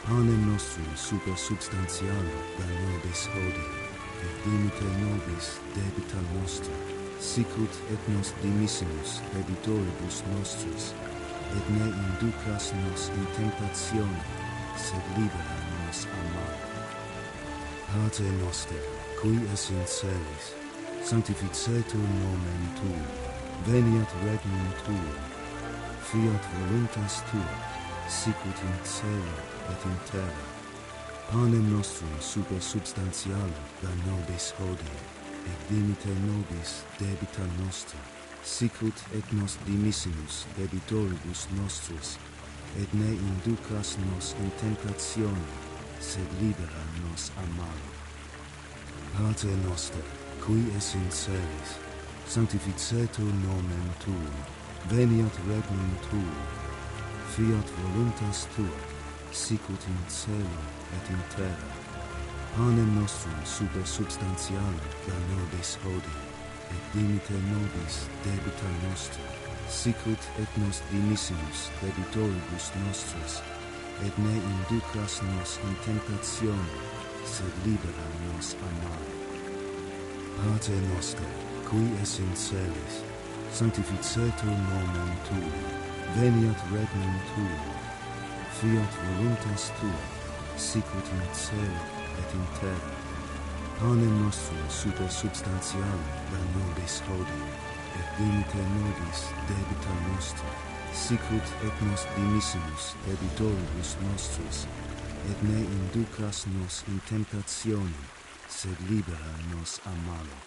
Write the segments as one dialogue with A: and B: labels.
A: panem nostrum super substantiale da nobis hodie, et dimite nobis debita nostra, sicut et nos dimissimus debitoribus nostris, et ne inducas nos in tentatione, sed libera nos a malo. Pater noster, qui es in celis, sanctificetur nomen tuum, veniat regnum tuum, fiat voluntas tua, sicut in cielo et in terra. Panem nostrum super substantiale da nobis hodie, et dimite nobis debita nostra, sicut et nos dimissimus debitoribus nostris, et ne inducas nos in tentatione, sed libera nos a malo. Pater noster, qui es in celis, sanctificetur nomen tuum, veniat regnum tuum, fiat voluntas tua, sicut in cielo et in terra. Panem nostrum super substantiale da nobis hodie, et dimite nobis debita nostra, sicut et nos dimissimus debitoribus nostris, et ne inducas nos in tentatione, sed libera nos a malo. Pater noster, qui es in celis, sanctificetur nomen tuum, veniat regnum tuum, fiat voluntas tua, sicut in cielo et in terra. Panem nostrum super substantiale da nobis hodie, et dimite nobis debita nostra, sicut et nos dimissimus debitoribus nostris, et ne inducas nos in tentatione, sed libera nos a malo.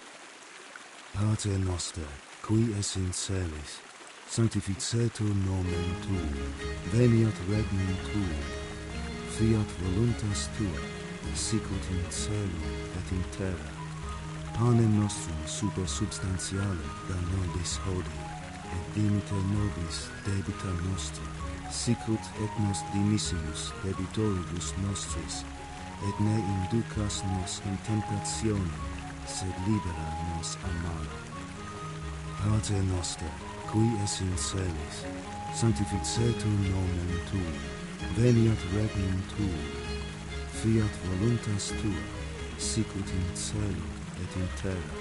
A: Pater noster, qui es in celis, sanctificetur nomen tuum, veniat regnum tuum, fiat voluntas tua, sicut in cielo et in terra. Panem nostrum super substantiale da nobis hodie, et dimite nobis debita nostra, sicut et nos dimissimus debitoribus nostris, et ne inducas nos in tentatione, sed libera nos a malo. Pater noster, qui es in celis, sanctificetur nomen tuum, veniat regnum tuum, fiat voluntas tua, sicut in cielo et in terra.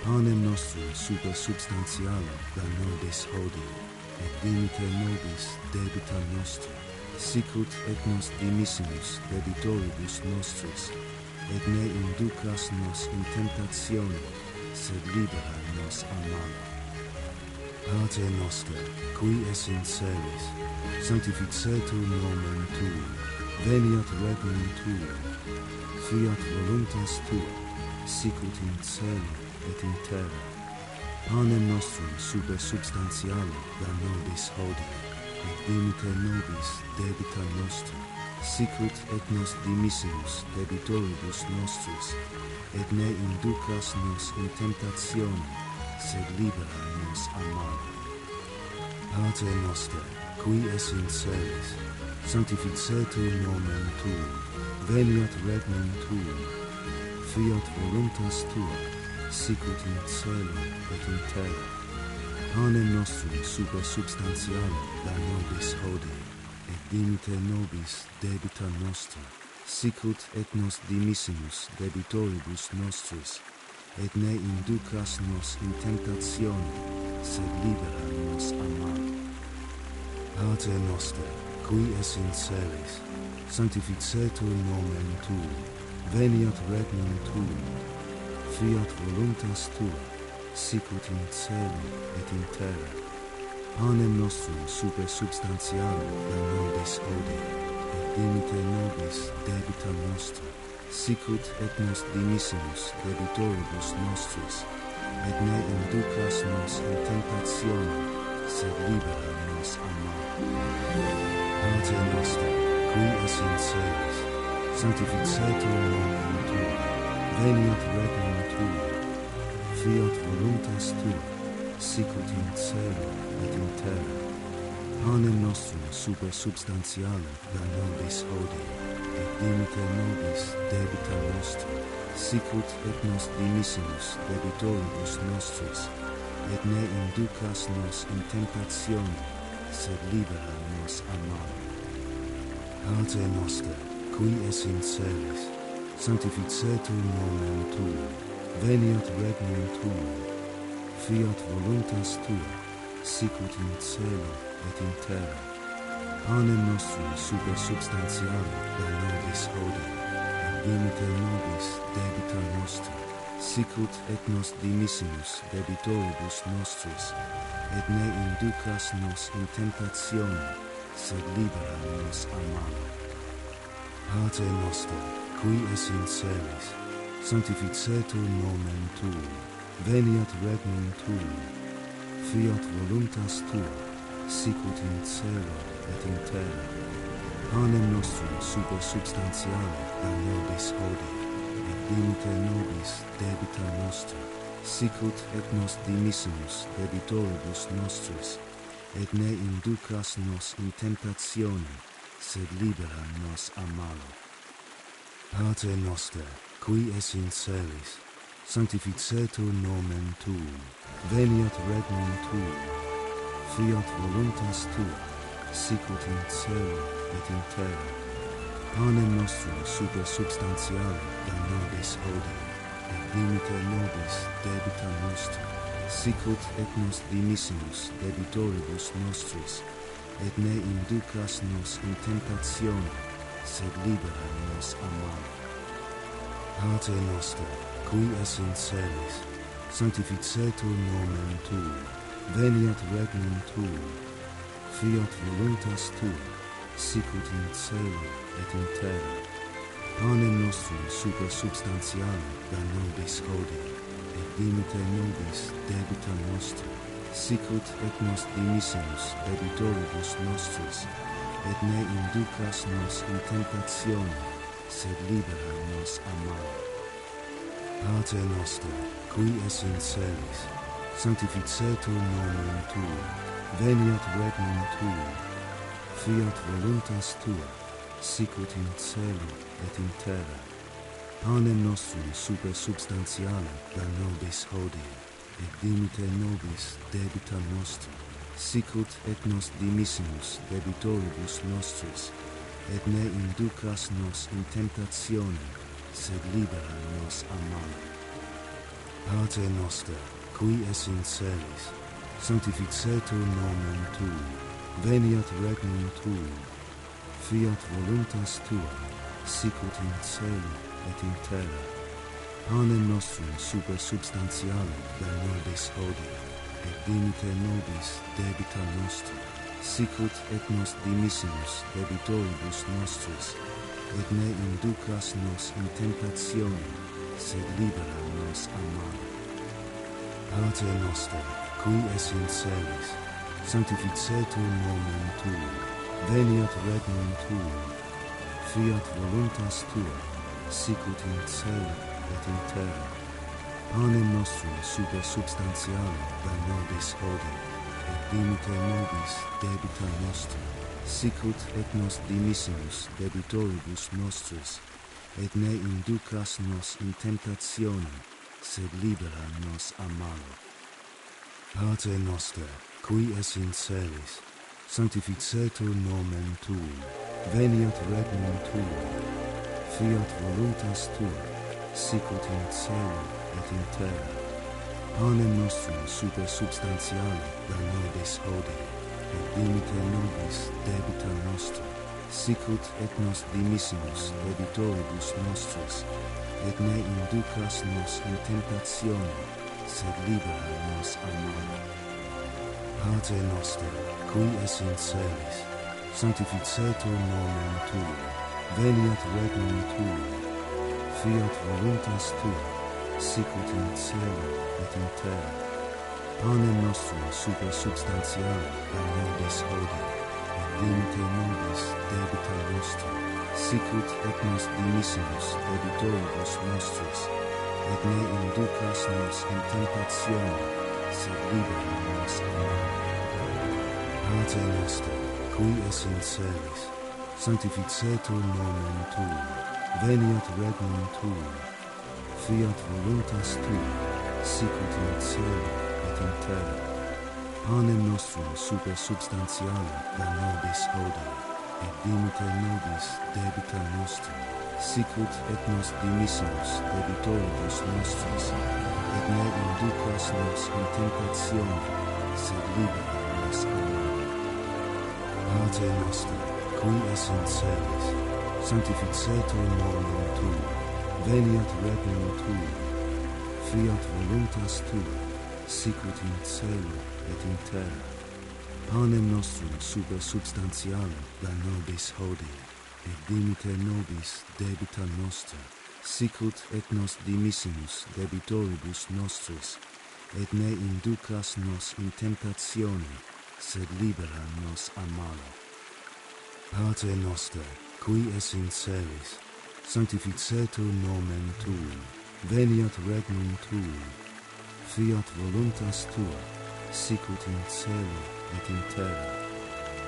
A: Panem nostrum super substantiale da nobis hodie, et dimite nobis debita nostra, sicut et nos dimissimus debitoribus nostris, et ne inducas nos in tentatione, sed libera nos a malo. Pater noster, qui es in celis, sanctificetur nomen tuum, veniat regnum tuum, fiat voluntas tua, sicut in cielo et in terra. Panem nostrum super substantiale da nobis hodie, et dimite nobis debita nostra, sicut et nos dimissimus debitoribus nostris, et ne inducas nos in tentatione, sed libera nos a malo. Pater noster, qui es in celis, sanctificetur nomen tuum, veniat regnum tuum, fiat voluntas tua, sicut in cielo et in terra. Panem nostrum super substantiale da nobis hodie, et dimite nobis debita nostra, sicut et nos dimissimus debitoribus nostris, et ne inducas nos in tentatione, sed libera nos a malo. Pater noster, qui es in celis, sanctificetur nomen tuum, veniat regnum tuum, fiat voluntas tua, sicut in cielo et in terra. Panem nostrum super substantiale da nobis hodie, et dimite nobis debita nostra, sicut et nos dimissimus debitoribus nostris, et ne inducas nos in tentatione, sed libera nos a malo. Pater noster, qui es in celis, sanctificetur nomen tuum, veniat regnum tuum, fiat voluntas tua, sicut in cielo et in terra. Panem nostrum super substantiale da nobis hodie, et dimite nobis debita nostra, sicut et nos dimissimus debitoribus nostris, et ne inducas nos in tentatione, sed libera nos a malo. Pater noster, qui es in celis, sanctificetur nomen tuum, veniat regnum tuum, fiat voluntas tua, sicut in cielo et in terra. Panem nostrum super substantialem da nobis hodie, et dimite nobis debita nostra, sicut et nos dimissimus debitoribus nostris, et ne inducas nos in tentationem, sed libera nos a malo. Pater noster, qui es in celis, sanctificetur nomen tuum, veniat regnum tuum, fiat voluntas tua, sicut in cielo et in terra. Panem nostrum super substantialem da nobis hodie, et dimite nobis debita nostra, sicut et nos dimissimus debitoribus nostris, et ne inducas nos in tentationem, sed libera nos a malo. Pater noster, qui es in celis, sanctificetur nomen tuum, veniat regnum tuum, fiat voluntas tua, sicut in cielo et in terra. Panem nostrum super substantialem da nobis hodie, et dimite nobis debita nostra, sicut et nos dimissimus debitoribus nostris, et ne inducas nos in tentationem, sed libera nos a malo. Pater noster, qui es in celis, sanctificetur nomen tuum, veniat regnum tuum, fiat voluntas tua, sicut in cielo et in terra. Panem nostrum super substantialem da nobis hodie, et dimite nobis debita nostra, sicut et nos dimissimus debitoribus nostris, et ne inducas nos in tentationem, sed libera nos a malo. Pater noster, qui es in celis, sanctificetur nomen tuum, veniat regnum tuum, fiat voluntas tua, sicut in cielo et in terra. Panem nostrum super substantialem da nobis hodie, et dimite nobis debita nostra, sicut et nos dimissimus debitoribus nostris, et ne inducas nos in tentationem, sed libera nos a malo. Pater noster, qui es in celis, sanctificetur nomen tuum, veniat regnum tuum, fiat voluntas tua, sicut in cielo et in terra. Panem nostrum super substantialem da nobis hodie, et dimite nobis debita nostra, sicut et nos dimissimus debitoribus nostris, et ne inducas nos in tentationem, sed libera nos a malo. Pater noster, qui es in celis, sanctificetur nomen tuum, veniat regnum tuum, fiat voluntas tua, sicut in cielo et in terra. Panem nostrum super substantialem da nobis hodie, et dimite nobis debita nostra, sicut et nos dimissimus debitoribus nostris, et ne inducas nos in tentationem, sed libera nos a malo. Pater noster, qui es in celis, sanctificetur nomen tuum, veniat regnum tuum, fiat voluntas tua, sicut in cielo et in terra. Panem nostrum super substantialem da nobis hodie, et dimite nobis debita nostra, sicut et nos dimissimus debitoribus nostris, et ne inducas nos in tentationem, sed libera nos a malo. Pater noster, qui es in celis, sanctificetur nomen tuum, veniat regnum tuum, fiat voluntas tua, sicut in cielo et in terra. Panem nostrum super substantialem da nobis hodie, et dimite nobis debita nostra, sicut et nos dimissimus debitoribus nostris, et ne inducas nos in tentationem, sed libera nos a malo. Pater noster, qui es in celis, sanctificetur nomen tuum, veniat regnum tuum, fiat voluntas tua, sicut in cielo et in terra. Panem nostrum super substantialem da nobis hodie, et dimiter nobis debita nostra, sicut et nos dimissimus debitoribus nostris, et ne inducas nos in tentationem, sed libera nos a malo. Pater noster, qui es in celis, sanctificetur nomen tuum, veniat regnum tuum, fiat voluntas tua, sicut in cielo et in terra. Panem nostrum super substantialem da nobis hodie, et dimite nobis debita nostra, sicut et nos dimissimus debitoribus nostris, et ne inducas nos in tentationem, sed libera nos a malo. Pater noster, qui es in celis, sanctificetur nomen tuum, veniat regnum tuum, fiat voluntas tua, sicut in cielo et in terra.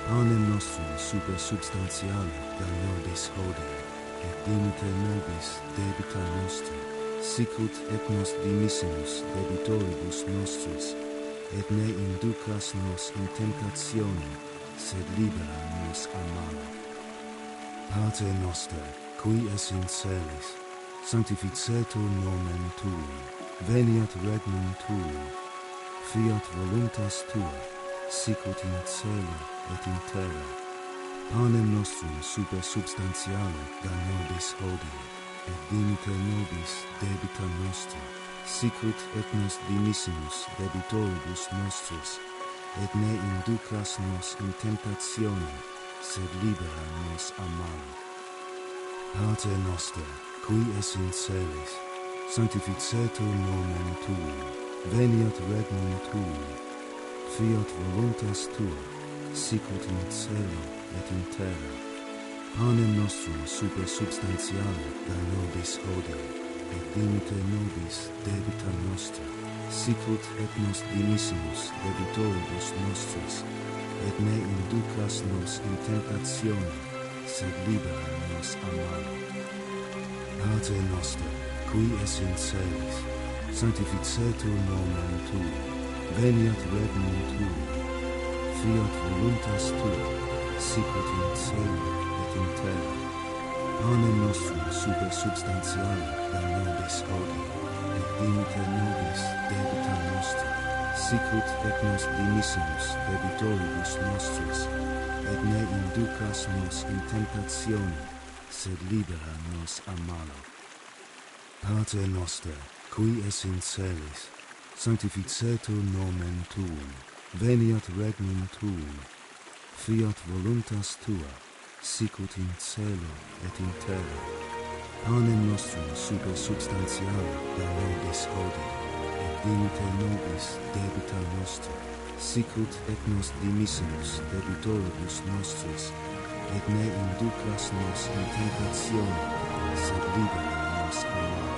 A: Panem nostrum super substantialem da nobis hodie, et dimite nobis debita nostra, sicut et nos dimissimus debitoribus nostris, et ne inducas nos in tentationem, sed libera nos a malo. Pater noster, qui es in celis, sanctificetur nomen tuum, veniat regnum tuum, fiat voluntas tua, sicut in cielo et in terra. Panem nostrum super substantialem da nobis hodie, et dimite nobis debita nostra, sicut et nos dimissimus debitoribus nostris, et ne inducas nos in tentationem, sed libera nos a malo. Pater noster, qui es in celis, sanctificetur nomen tuum, veniat regnum tuum, fiat voluntas tua, sicut in cielo et in terra. Panem nostrum super substantialem da nobis hodie, et dimite nobis debita nostra, sicut et nos dimissimus debitoribus nostris, et ne inducas nos in tentationem, sed libera nos a malo. Pater noster, qui es in celis, sanctificetur nomen tuum, veniat regnum tuum, fiat voluntas tua, sicut in cielo et in terra. Panem nostrum super substantialem da nobis hodie, et dimite nobis debita nostra, sicut et nos dimissimus debitoribus nostris, et ne inducas nos in tentationem, sed libera nos a malo. Pater noster, qui es in celis, sanctificetur nomen tuum, veniat regnum tuum, fiat voluntas tua, sicut in cielo et in terra. Panem nostrum super substantialem da nobis hodie, et dimite nobis debita nostra, sicut et nos dimissimus debitoribus nostris, et ne inducas nos in tentationem, sed libera nos a malo.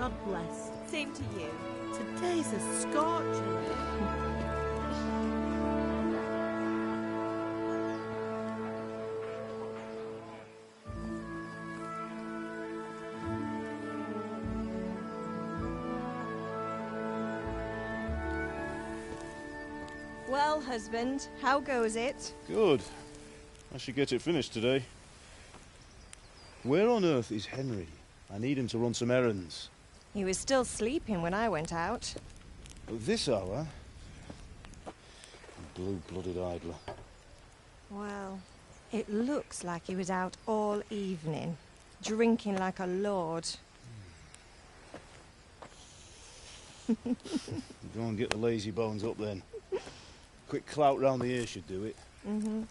B: God bless.
C: Same to you.
B: Today's a scorcher.
C: Well, husband, how goes it?
D: Good. I should get it finished today. Where on earth is Henry? I need him to run some errands.
C: He was still sleeping when I went out.
D: At this hour? Blue-blooded idler.
C: Well, it looks like he was out all evening, drinking like a lord.
D: Go and get the lazy bones up then. Quick clout round the ear should do it.
C: Mm-hmm.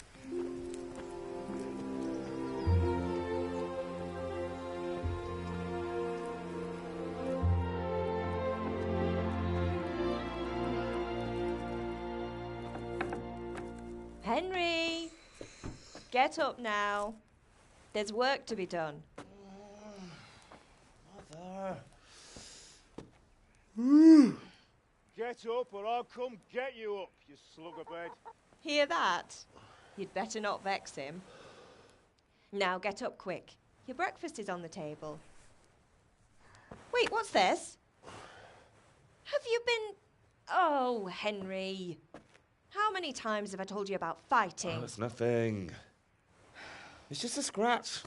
C: Henry! Get up now. There's work to be done.
D: Mother. Get up or I'll come get you up, you slugabed.
C: Hear that? You'd better not vex him. Now get up quick. Your breakfast is on the table. Wait, what's this? Have you been... Oh, Henry. How many times have I told you about fighting?
E: Oh, it's nothing. It's just a scratch.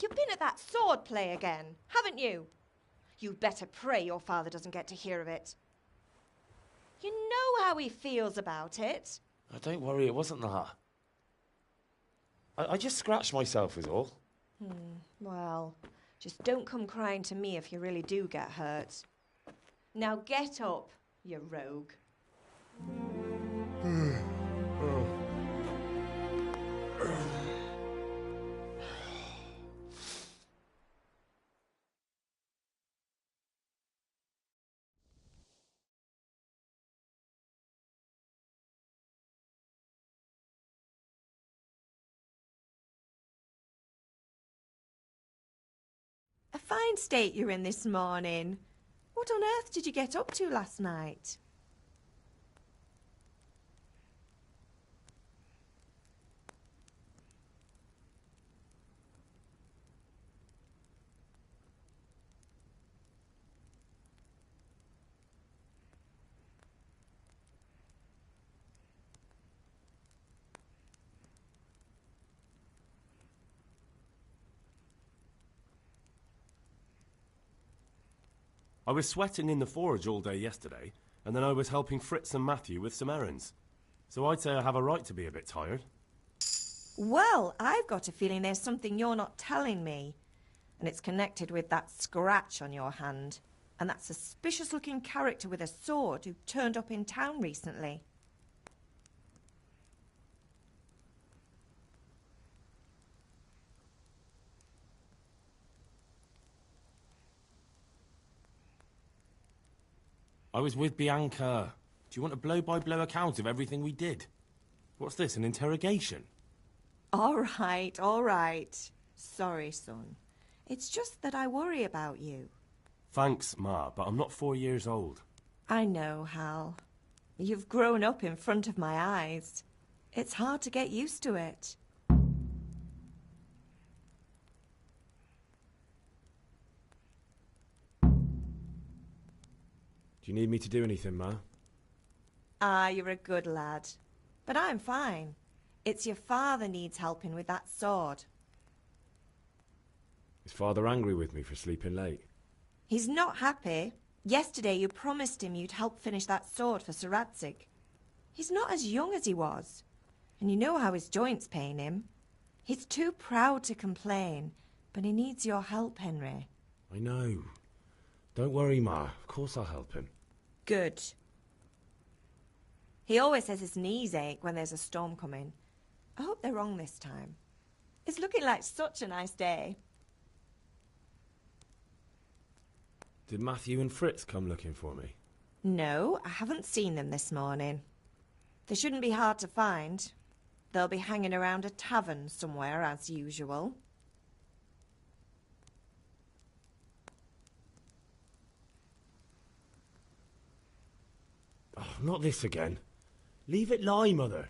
C: You've been at that sword play again, haven't you? You'd better pray your father doesn't get to hear of it. You know how he feels about it.
E: Oh, don't worry, it wasn't that. I just scratched myself is all.
C: Well, just don't come crying to me if you really do get hurt. Now get up, you rogue. A fine state you're in this morning. What on earth did you get up to last night?
F: I was sweating in the forge all day yesterday, and then I was helping Fritz and Matthew with some errands. So I'd say I have a right to be a bit tired.
C: Well, I've got a feeling there's something you're not telling me. And it's connected with that scratch on your hand. And that suspicious-looking character with a sword who turned up in town recently.
F: I was with Bianca. Do you want a blow-by-blow account of everything we did? What's this, an interrogation?
C: All right. Sorry, son. It's just that I worry about you.
F: Thanks, Ma, but I'm not 4 years old.
C: I know, Hal. You've grown up in front of my eyes. It's hard to get used to it.
F: Do you need me to do anything, Ma?
C: Ah, you're a good lad. But I'm fine. It's your father needs helping with that sword.
F: Is Father angry with me for sleeping late?
C: He's not happy. Yesterday you promised him you'd help finish that sword for Sir Radzig. He's not as young as he was. And you know how his joints pain him. He's too proud to complain, but he needs your help, Henry.
F: I know. Don't worry, Ma. Of course I'll help him.
C: Good. He always says his knees ache when there's a storm coming. I hope they're wrong this time. It's looking like such a nice day.
F: Did Matthew and Fritz come looking for me?
C: No, I haven't seen them this morning. They shouldn't be hard to find. They'll be hanging around a tavern somewhere as usual.
F: Not this again. Leave it lie, Mother.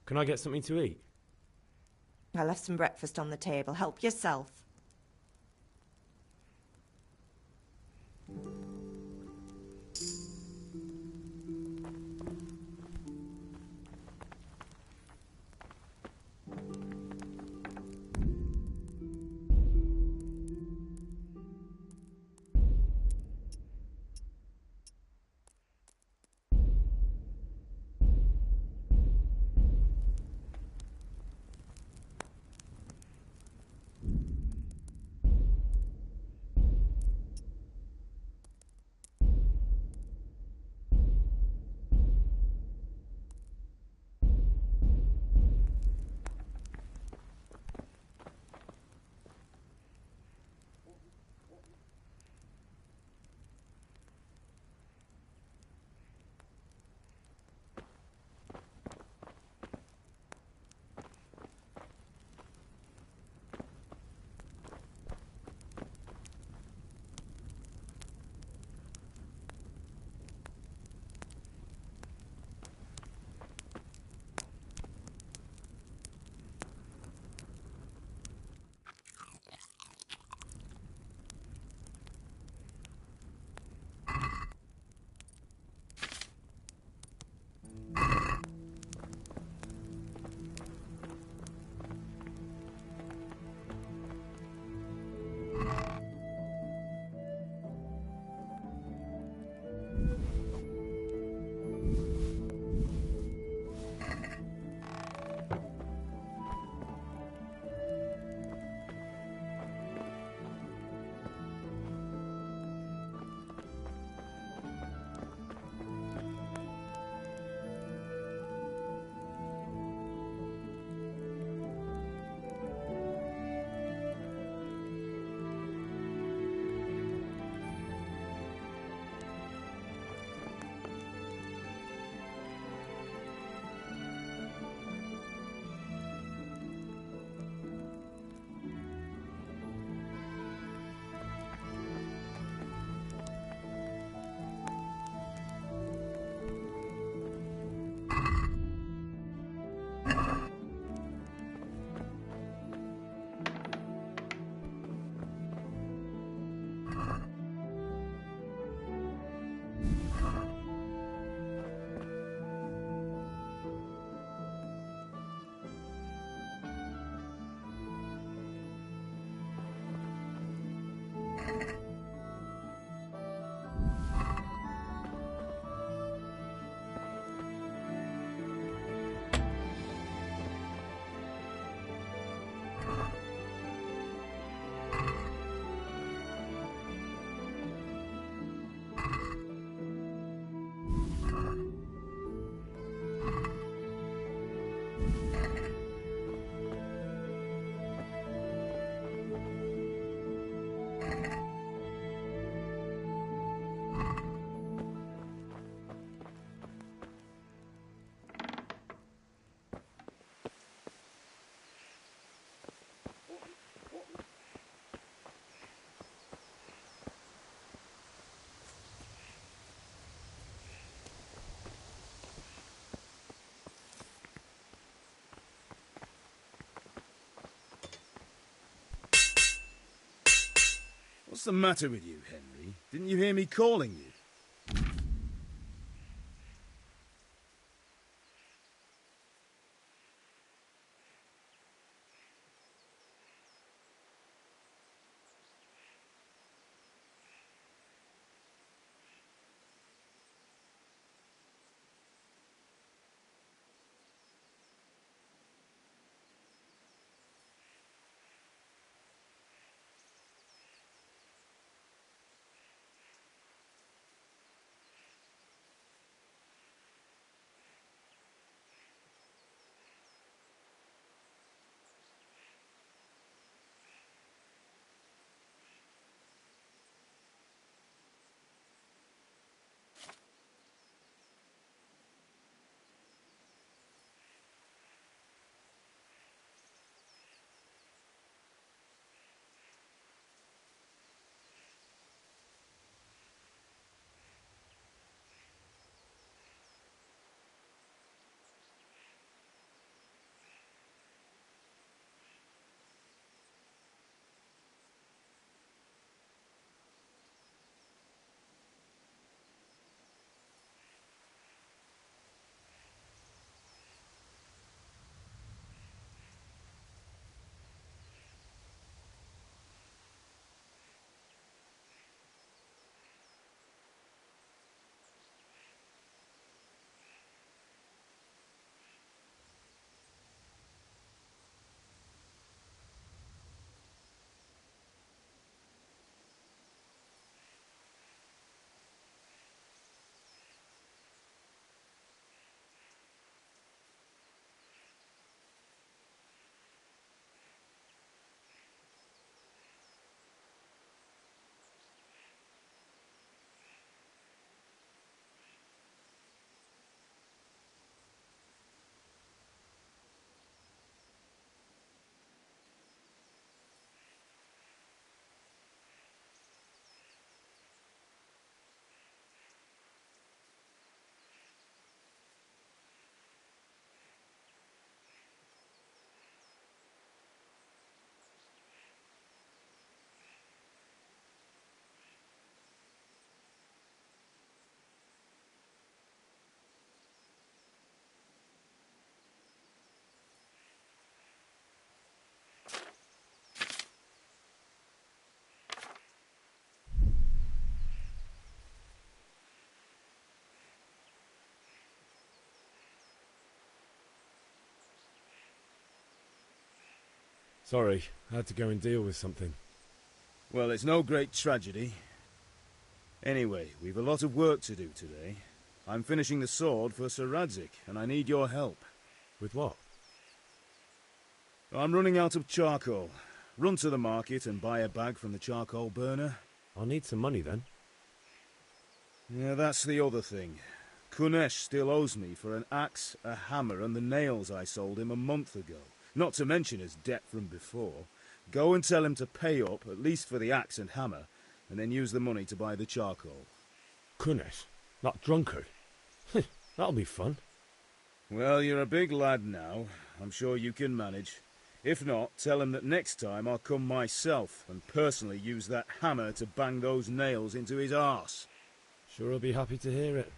F: Can I get something to eat?
C: I left some breakfast on the table. Help yourself.
G: What's the matter with you, Henry? Didn't you hear me calling you?
F: Sorry, I had to go and deal with something.
G: Well, it's no great tragedy. Anyway, we've a lot of work to do today. I'm finishing the sword for Sir Radzig, and I need your help.
F: With what?
G: I'm running out of charcoal. Run to the market and buy a bag from the charcoal burner.
F: I'll need some money then.
G: Yeah, that's the other thing. Kunesh still owes me for an axe, a hammer, and the nails I sold him a month ago. Not to mention his debt from before. Go and tell him to pay up, at least for the axe and hammer, and then use the money to buy the charcoal.
F: Kunesh? That drunkard? That'll be fun.
G: Well, you're a big lad now. I'm sure you can manage. If not, tell him that next time I'll come myself and personally use that hammer to bang those nails into his arse.
F: Sure I'll be happy to hear it.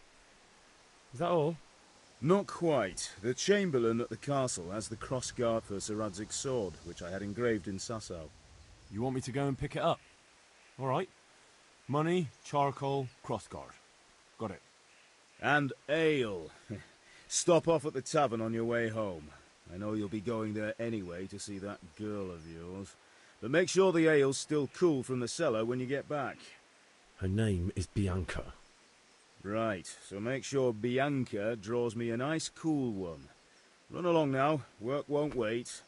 F: Is that all?
G: Not quite. The Chamberlain at the castle has the crossguard for Sir Radzig's sword, which I had engraved in Sasau.
F: You want me to go and pick it up? All right. Money, charcoal, crossguard. Got it.
G: And ale. Stop off at the tavern on your way home. I know you'll be going there anyway to see that girl of yours. But make sure the ale's still cool from the cellar when you get back.
F: Her name is Bianca.
G: Right, so make sure Bianca draws me a nice cool one. Run along now, work won't wait.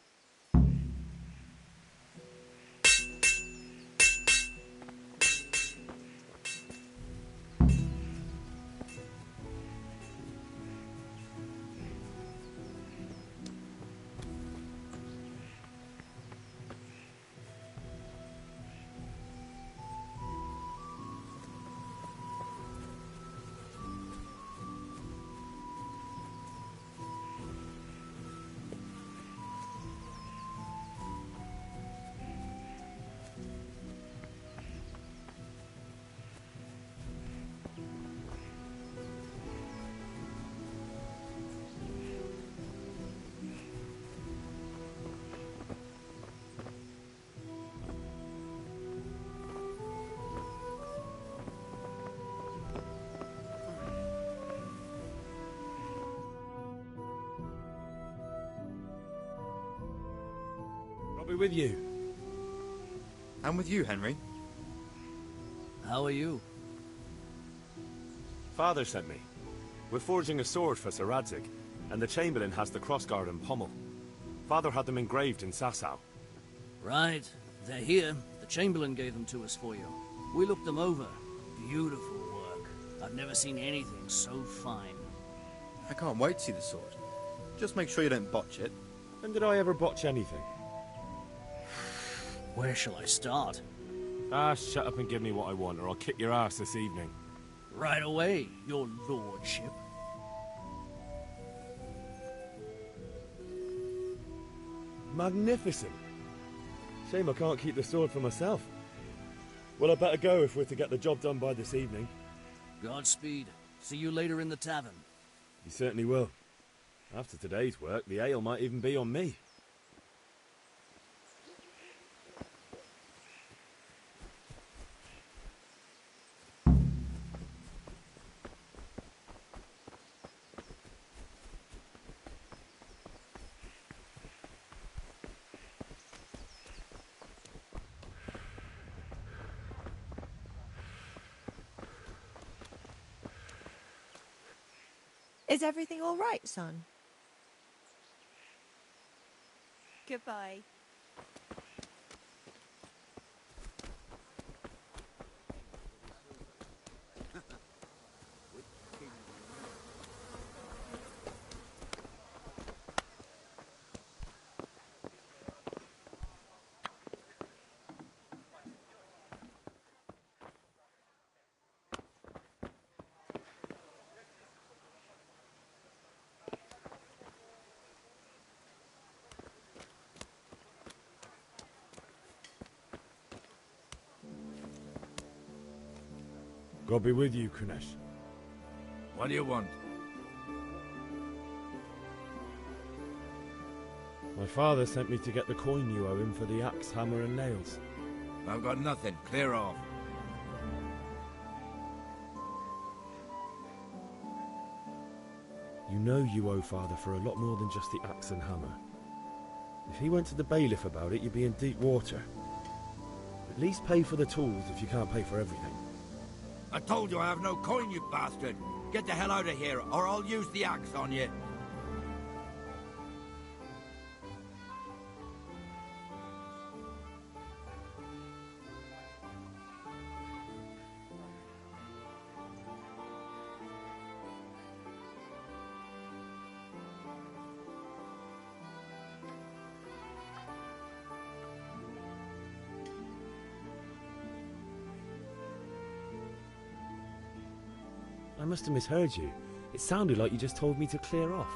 F: I'll be with you.
E: I'm with you, Henry.
H: How are you?
F: Father sent me. We're forging a sword for Sir Radzig, and the Chamberlain has the crossguard and pommel. Father had them engraved in Sasau.
H: Right. They're here. The Chamberlain gave them to us for you. We looked them over. Beautiful work. I've never seen anything so fine.
E: I can't wait to see the sword. Just make sure you don't botch it.
F: When did I ever botch anything?
H: Where shall I start?
F: Ah, shut up and give me what I want, or I'll kick your ass this evening.
H: Right away, your lordship.
F: Magnificent. Shame I can't keep the sword for myself. Well, I better go if we're to get the job done by this evening.
H: Godspeed. See you later in the tavern.
F: You certainly will. After today's work, the ale might even be on me.
B: Is everything all right, son? Goodbye.
F: God be with you, Kunesh.
I: What do you want?
F: My father sent me to get the coin you owe him for the axe, hammer and nails.
I: I've got nothing. Clear off.
F: You know you owe father for a lot more than just the axe and hammer. If he went to the bailiff about it, you'd be in deep water. At least pay for the tools if you can't pay for everything.
I: I told you I have no coin, you bastard. Get the hell out of here, or I'll use the axe on you.
F: I must have misheard you. It sounded like you just told me to clear off.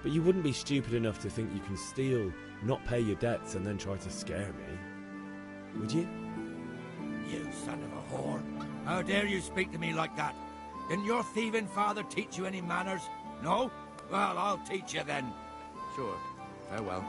F: But you wouldn't be stupid enough to think you can steal, not pay your debts, and then try to scare me, would you?
I: You son of a whore. How dare you speak to me like that? Didn't your thieving father teach you any manners? No? Well, I'll teach you then. Sure. Farewell.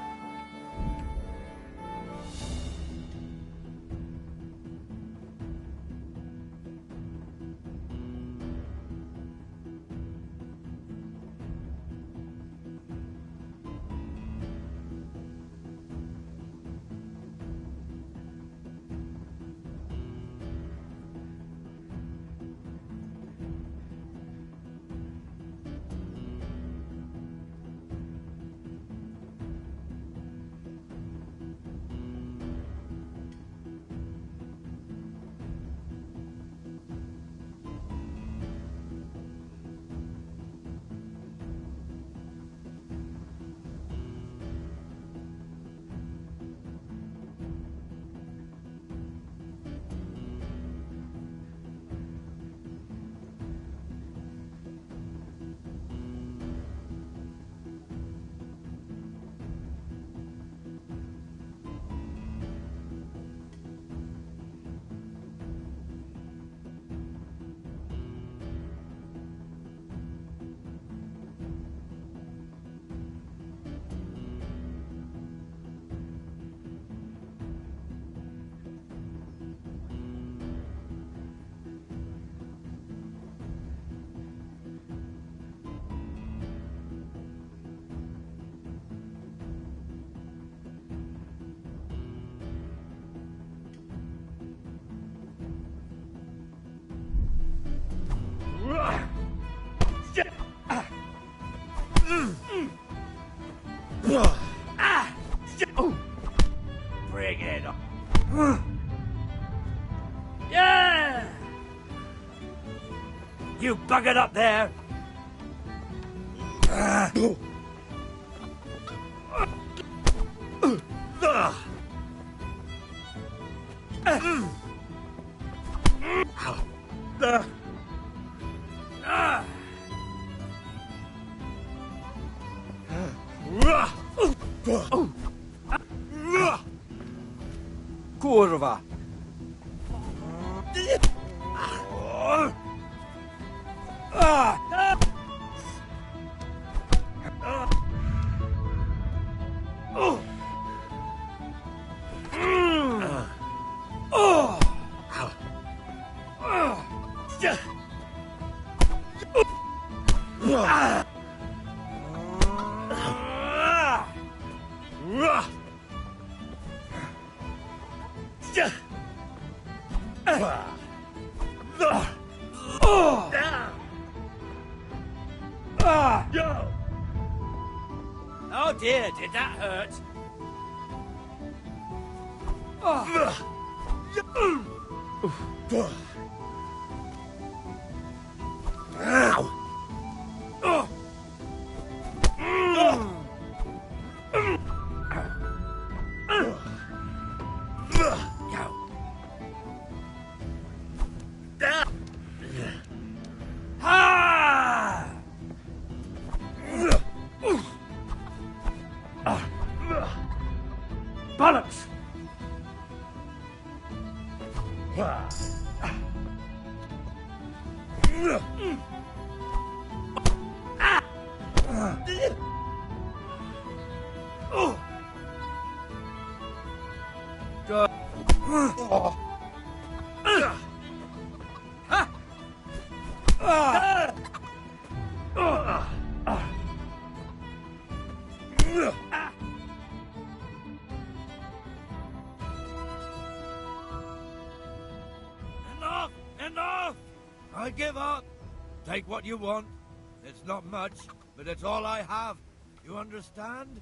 I: Bring it on. Yeah! You buggered up there! Kurwa! Oh dear, did that hurt? Bollocks! I give up. Take what you want. It's not much, but it's all I have. You understand?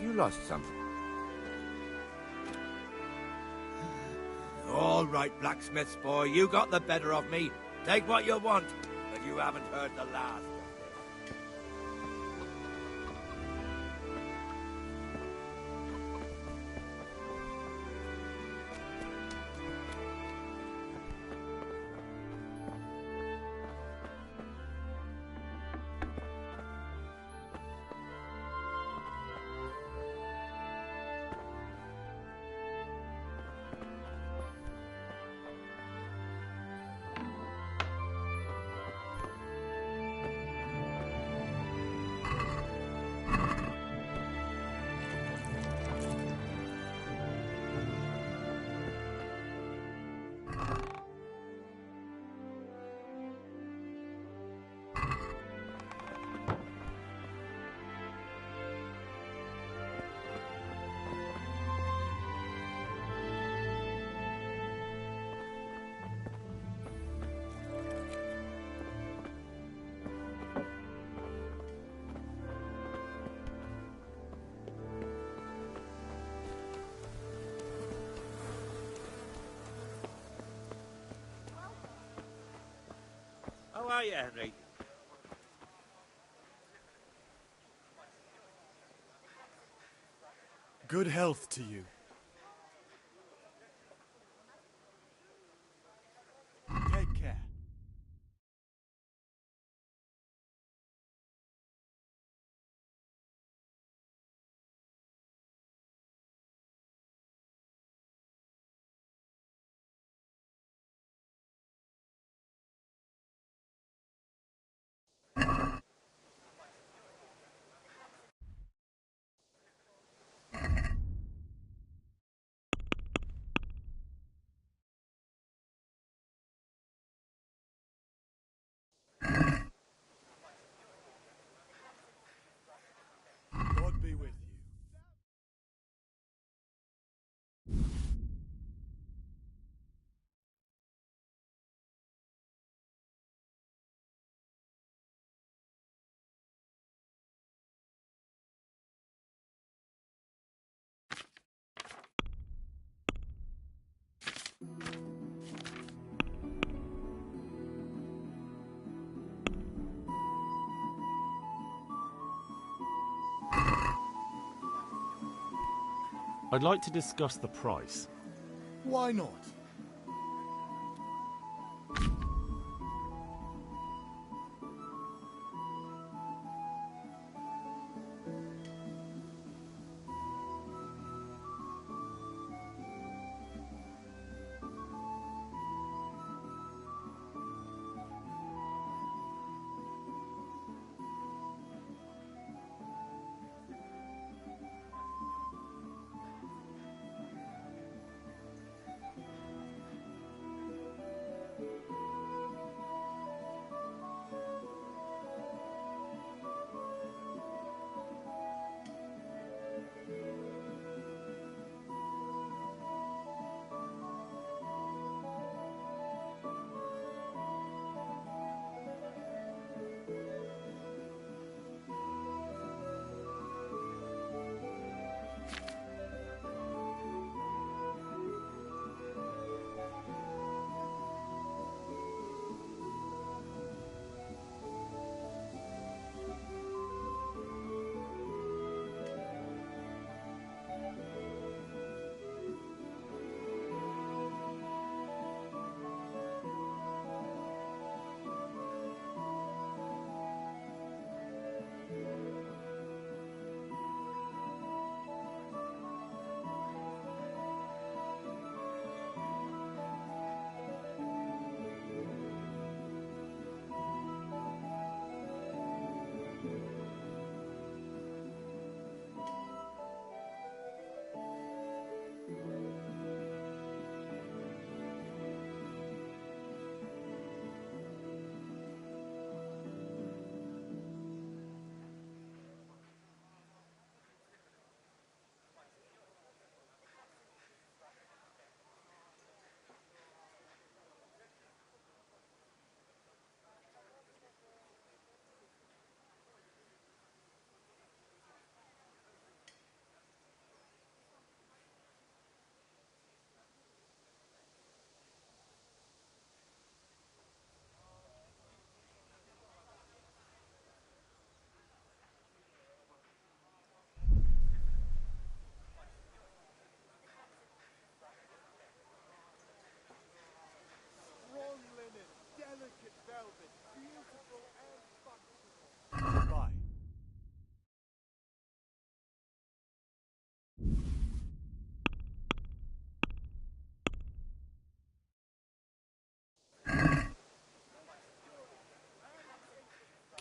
I: You lost something. All right, blacksmith's boy, you got the better of me. Take what you want, but you haven't heard the last. How are you, Henry?
J: Good health to you. Take care. God be with you.
F: I'd like to discuss the price.
J: Why not?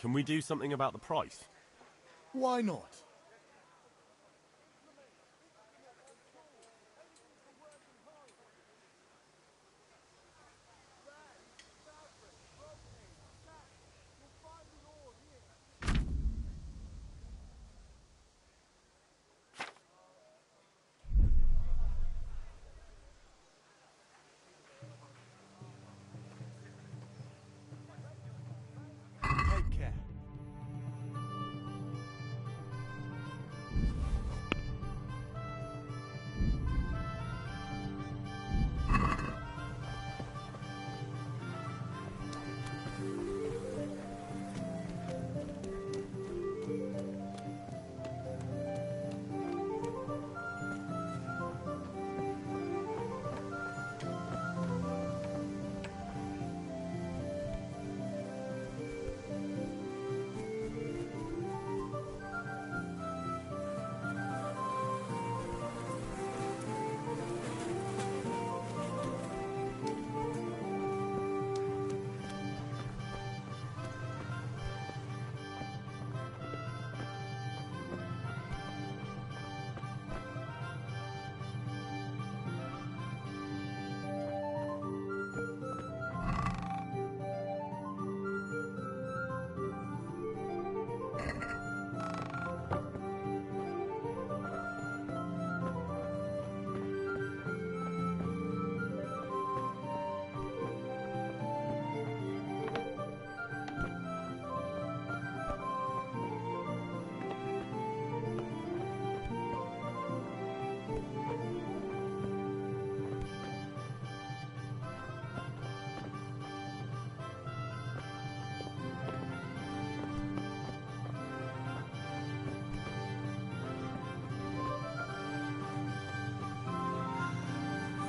K: Can we do something about the price?
J: Why not? Take care.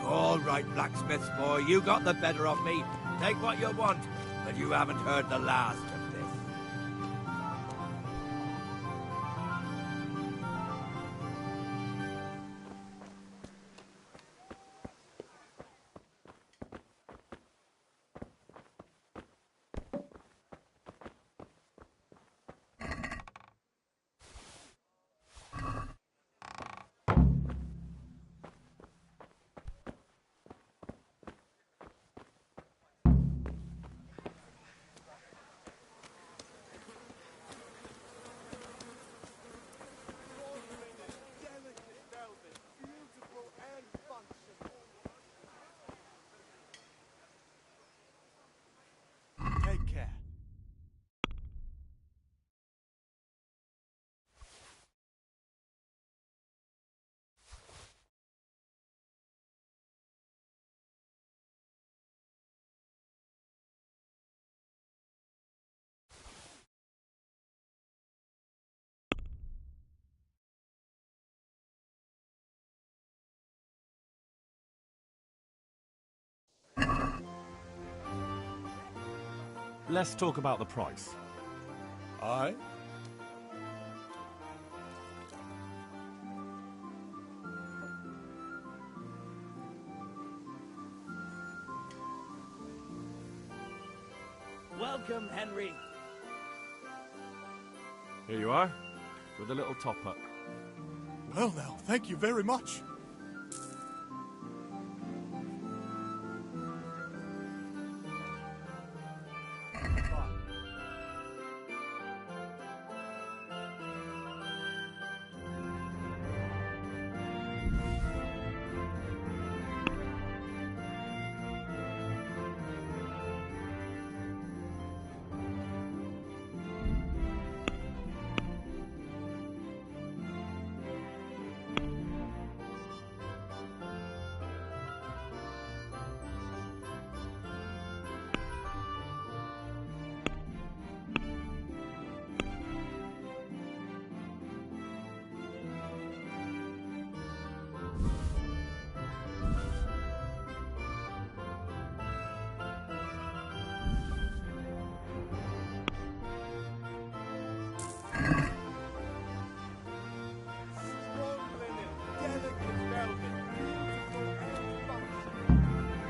I: All right, blacksmith's boy, you got the better of me. Take what you want, but you haven't heard the last of this.
J: Take care.
K: Let's talk about the price.
J: Aye?
H: Welcome, Henry.
K: Here you are, with a little top-up.
J: Well now, thank you very much.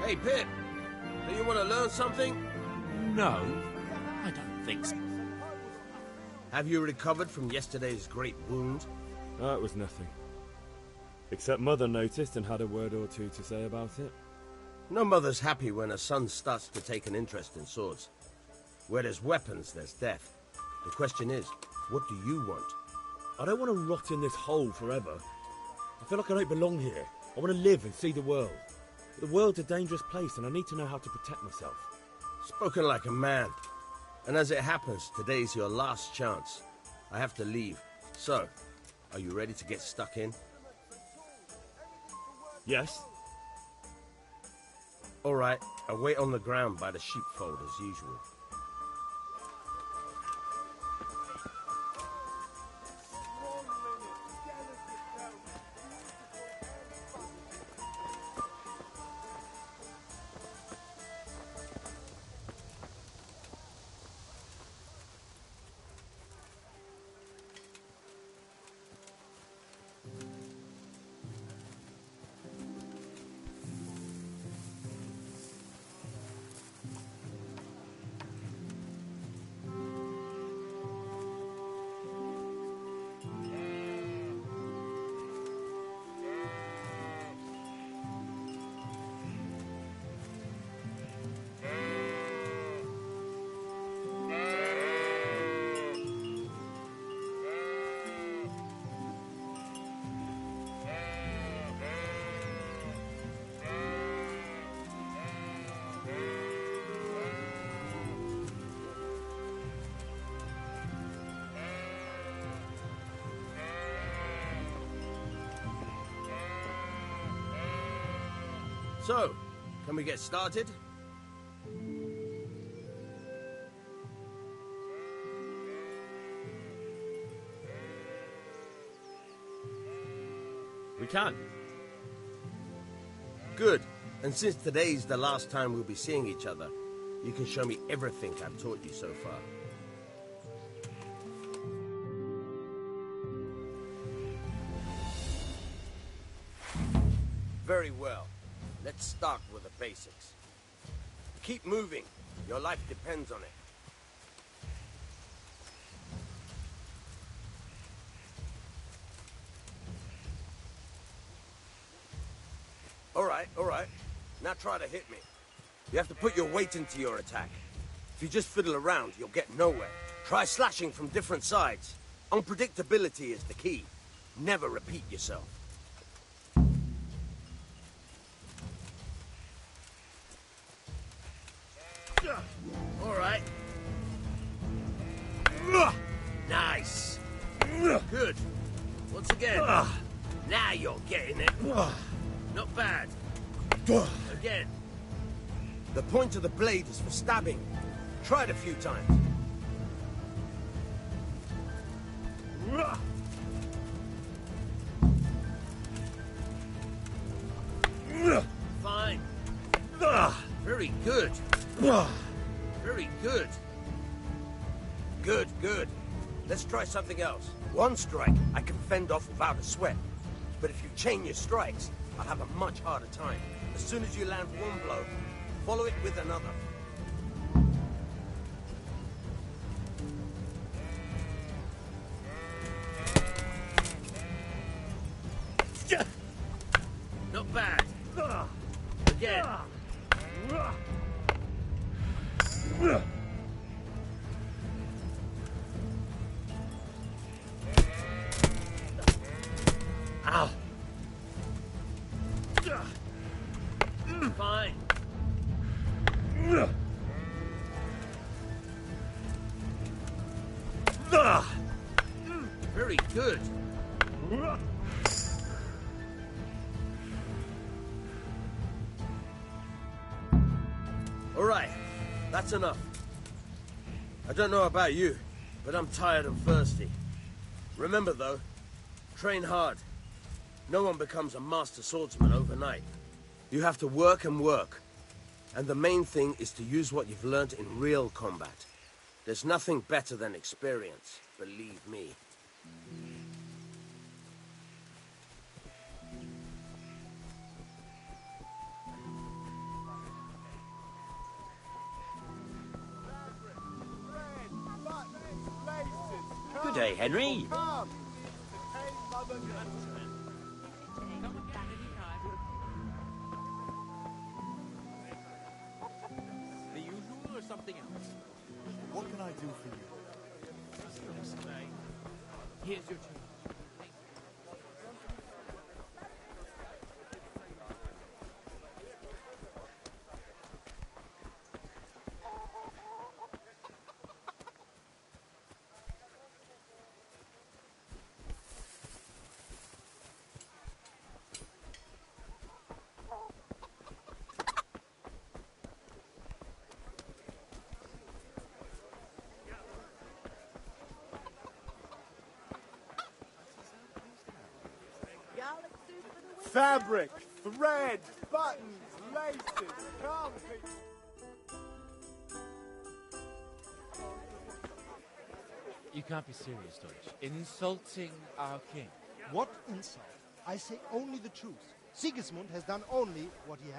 L: Hey, Pip, do you want to learn something?
H: No, I don't think so.
L: Have you recovered from yesterday's great wound?
F: Oh, it was nothing. Except Mother noticed and had a word or two to say about it.
L: No mother's happy when her son starts to take an interest in swords. Where there's weapons, there's death. The question is, what do you want?
F: I don't want to rot in this hole forever. I feel like I don't belong here. I want to live and see the world. The world's a dangerous place and I need to know how to protect myself.
L: Spoken like a man. And as it happens, today's your last chance. I have to leave. So, are you ready to get stuck in?
F: Yes.
L: All right, I'll wait on the ground by the sheepfold as usual. So, can we get started?
F: We can.
L: Good. And since today's the last time we'll be seeing each other, you can show me everything I've taught you so far. Very well. Let's start with the basics. Keep moving. Your life depends on it. All right. Now try to hit me. You have to put your weight into your attack. If you just fiddle around, you'll get nowhere. Try slashing from different sides. Unpredictability is the key. Never repeat yourself. All right. Nice. Good. Once again. Now you're getting it. Not bad. Again. The point of the blade is for stabbing. Try it a few times. Fine. Very good. Very good. Good. Let's try something else. One strike I can fend off without a sweat. But if you chain your strikes, I'll have a much harder time. As soon as you land one blow, follow it with another. Not bad. Again. Ow. Fine. Very good. All right, that's enough. I don't know about you, but I'm tired and thirsty. Remember though, train hard. No one becomes a master swordsman overnight. You have to work and work. And the main thing is to use what you've learned in real combat. There's nothing better than experience, believe me.
M: day, Henry.
D: Come. Hey, Mother Nature.
I: The usual or something else?
J: What can I do for you?
I: Here's your change.
D: Fabric, thread, buttons, laces. Come, people.
N: You can't be serious, Deutsch. Insulting our king.
O: What insult? I say only the truth. Sigismund has done only what he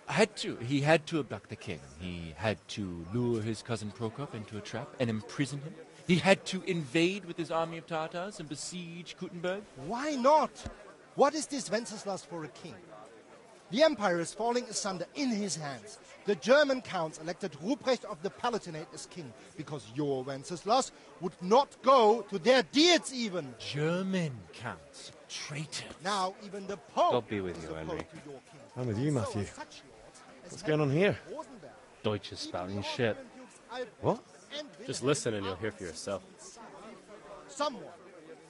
O: had to.
N: He had to abduct the king. He had to lure his cousin Prokop into a trap and imprison him. He had to invade with his army of Tatars and besiege Kuttenberg.
O: Why not? What is this Wenceslas for a king? The empire is falling asunder in his hands. The German counts elected Ruprecht of the Palatinate as king because your Wenceslas would not go to their deeds even.
N: German counts. Traitors.
O: Now even the Pope
F: God be with
O: is
F: you,
O: opposed
F: Henry.
O: to your king.
F: I'm with you, Matthew.
O: So are such lords as
F: What's going on here?
O: Rosenberg.
F: Deutsch is spouting shit. What? Just listen and you'll hear for yourself.
O: Someone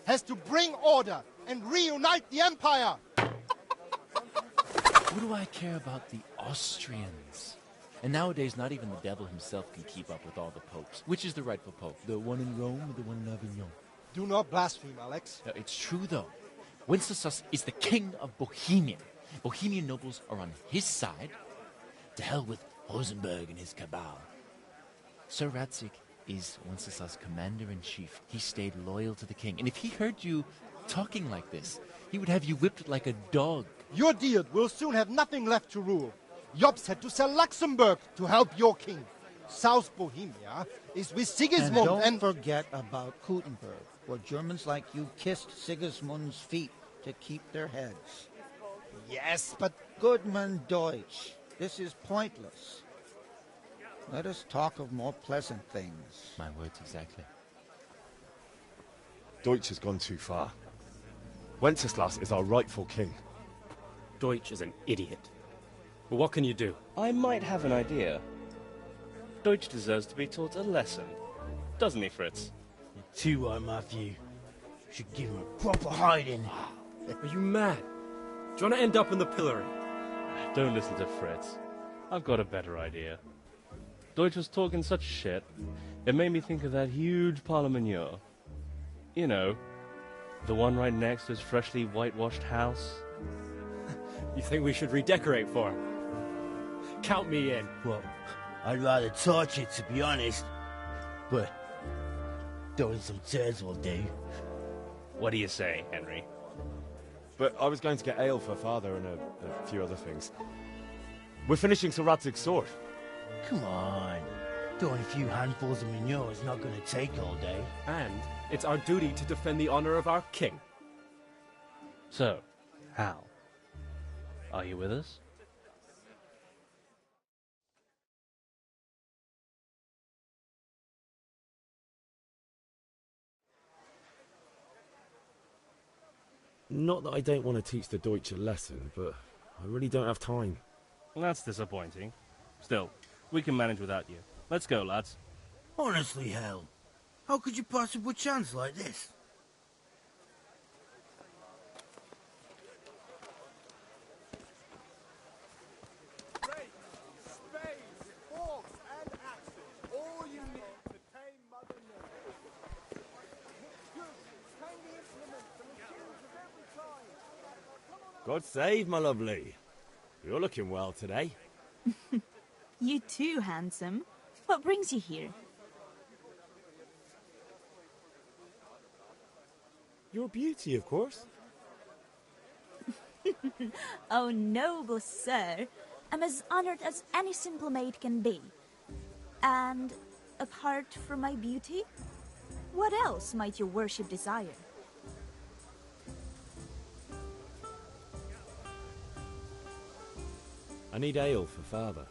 O: has to bring order and reunite the empire.
N: What do I care about the Austrians? And nowadays, not even the devil himself can keep up with all the popes. Which is the rightful pope? The one in Rome or the one in Avignon?
O: Do not blaspheme, Alex.
N: No, it's true, though. Wenceslas is the king of Bohemia. Bohemian nobles are on his side. To hell with Rosenberg and his cabal. Sir Radzik is Wenceslas' commander-in-chief. He stayed loyal to the king. And if he heard you talking like this, he would have you whipped like a dog.
O: Your Diet will soon have nothing left to rule. Jobst had to sell Luxembourg to help your king. South Bohemia is with Sigismund
P: and don't forget about Kuttenberg, where Germans like you kissed Sigismund's feet to keep their heads.
O: Yes, but...
P: Goodman Deutsch, this is pointless. Let us talk of more pleasant things.
N: My words exactly.
F: Deutsch has gone too far. Wenceslas is our rightful king.
Q: Deutsch is an idiot. But what can you do?
R: I might have an idea. Deutsch deserves to be taught a lesson. Doesn't he, Fritz?
S: You're too right, Matthew. Should give him a proper hiding.
Q: Are you mad? Do you want to end up in the pillory?
R: Don't listen to Fritz. I've got a better idea. Deutsch was talking such shit, it made me think of that huge parliament. You know, the one right next to his freshly whitewashed house.
Q: You think we should redecorate for him? Count me in.
S: Well, I'd rather torch it, to be honest. But throwing some tears will do.
R: What do you say, Henry?
F: But I was going to get ale for Father and a few other things. We're finishing Sir Radzig's sword.
S: Come on. Throwing a few handfuls of manure is not going to take all day.
Q: And it's our duty to defend the honor of our king.
R: So, Hal, are you with us?
F: Not that I don't want to teach the Deutsch a lesson, but I really don't have time.
R: That's disappointing. Still, we can manage without you. Let's go, lads.
S: Honestly, Hal, how could you possibly chance like this?
F: God save, my lovely. You're looking well today.
T: You too, handsome. What brings you here?
F: Your beauty, of course.
T: Oh, noble sir. I'm as honored as any simple maid can be. And apart from my beauty, What else might your worship desire?
F: I need ale for father.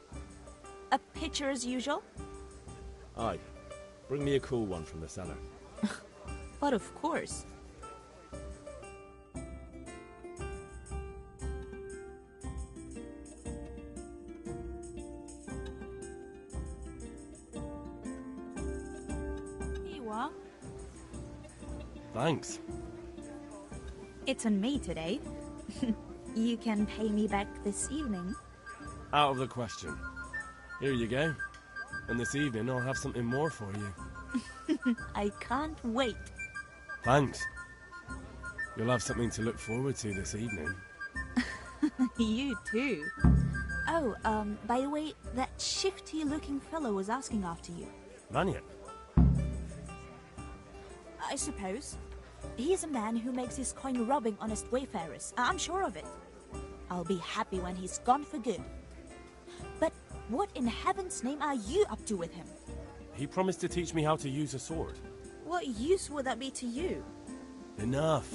T: A pitcher as usual?
F: Aye. Bring me a cool one from the cellar.
T: But of course. Here you are.
K: Thanks.
T: It's on me today. You can pay me back this evening.
K: Out of the question. Here you go. And this evening I'll have something more for you.
T: I can't wait.
K: Thanks. You'll have something to look forward to this evening.
T: You too. Oh, by the way, that shifty-looking fellow was asking after you.
K: Vanya?
T: I suppose. He's a man who makes his coin robbing honest wayfarers. I'm sure of it. I'll be happy when he's gone for good. But what in heaven's name are you up to with him?
K: He promised to teach me how to use a sword.
T: What use would that be to you?
K: Enough.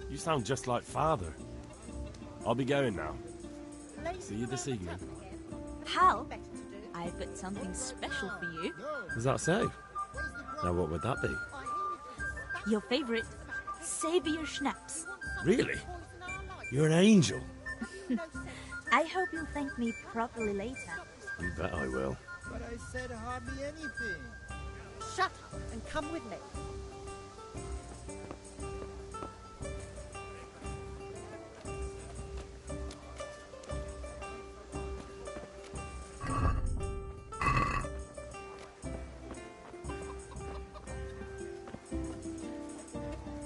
K: You sound just like father. I'll be going now. See you this evening.
T: Pal, I've got something special for you.
F: Does that so? Now what would that be?
T: Your favorite, Savior Schnapps.
F: Really? You're an angel.
T: I hope you'll thank me properly later.
F: You bet I will.
J: But I said hardly anything.
B: Shut up and come with me.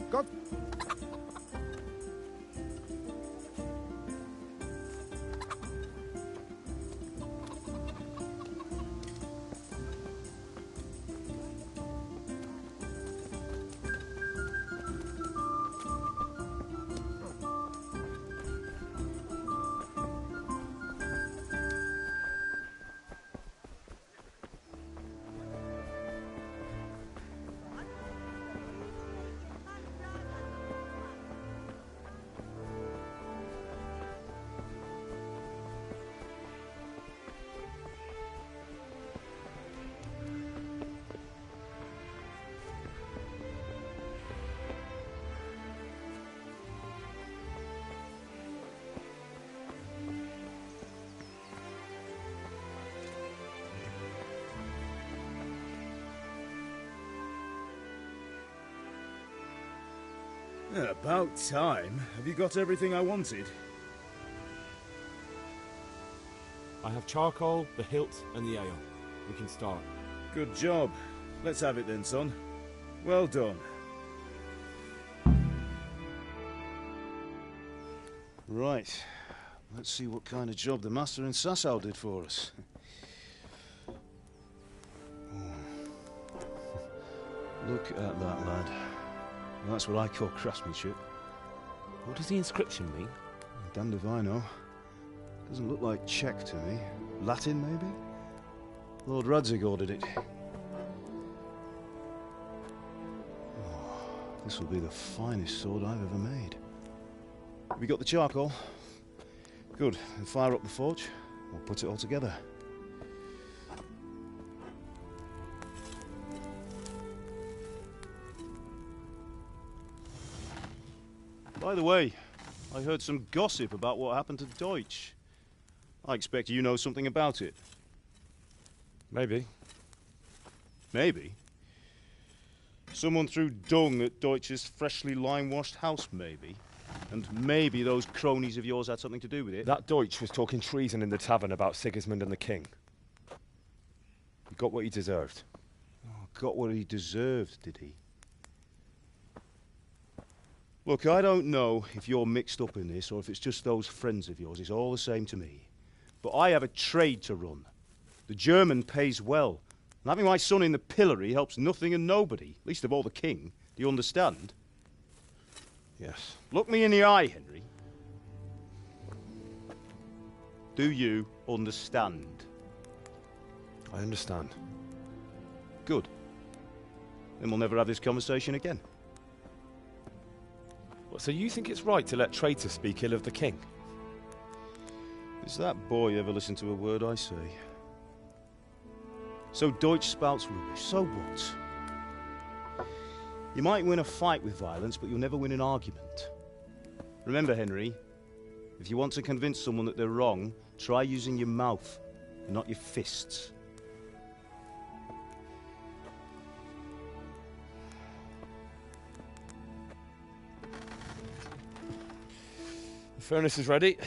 O: God.
G: Yeah, about time. Have you got everything I wanted?
K: I have charcoal, the hilt, and the ale. We can start.
G: Good job. Let's have it then, son. Well done. Right. Let's see what kind of job the master in Sasau did for us. Look at that, lad. That's what I call craftsmanship.
F: What does the inscription mean?
G: Damned if I know. Doesn't look like Czech to me. Latin, maybe? Lord Radzig ordered it. Oh, this will be the finest sword I've ever made. Have you got the charcoal? Good. Then fire up the forge. We'll put it all together. By the way, I heard some gossip about what happened to Deutsch. I expect you know something about it.
F: Maybe.
G: Maybe? Someone threw dung at Deutsch's freshly lime-washed house, maybe? And maybe those cronies of yours had something to do with it?
F: That Deutsch was talking treason in the tavern about Sigismund and the king. He got what he deserved.
G: Oh, got what he deserved, did he? Look, I don't know if you're mixed up in this or if it's just those friends of yours. It's all the same to me. But I have a trade to run. The German pays well. And having my son in the pillory helps nothing and nobody, least of all the king. Do you understand?
F: Yes.
G: Look me in the eye, Henry. Do you understand?
F: I understand.
G: Good. Then we'll never have this conversation again.
F: What, so you think it's right to let traitors speak ill of the king?
G: Does that boy ever listen to a word I say? So Deutsch spouts rubbish, so what? You might win a fight with violence, but you'll never win an argument. Remember, Henry, if you want to convince someone that they're wrong, try using your mouth, and not your fists.
F: The furnace is ready.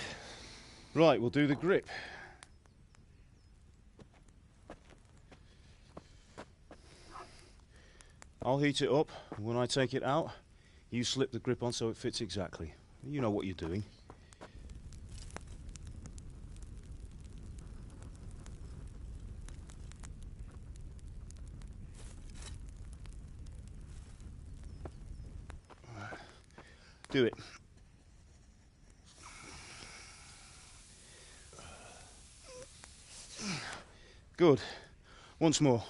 G: Right, we'll do the grip. I'll heat it up, and when I take it out, you slip the grip on so it fits exactly. You know what you're doing. Do it. Good. Once more.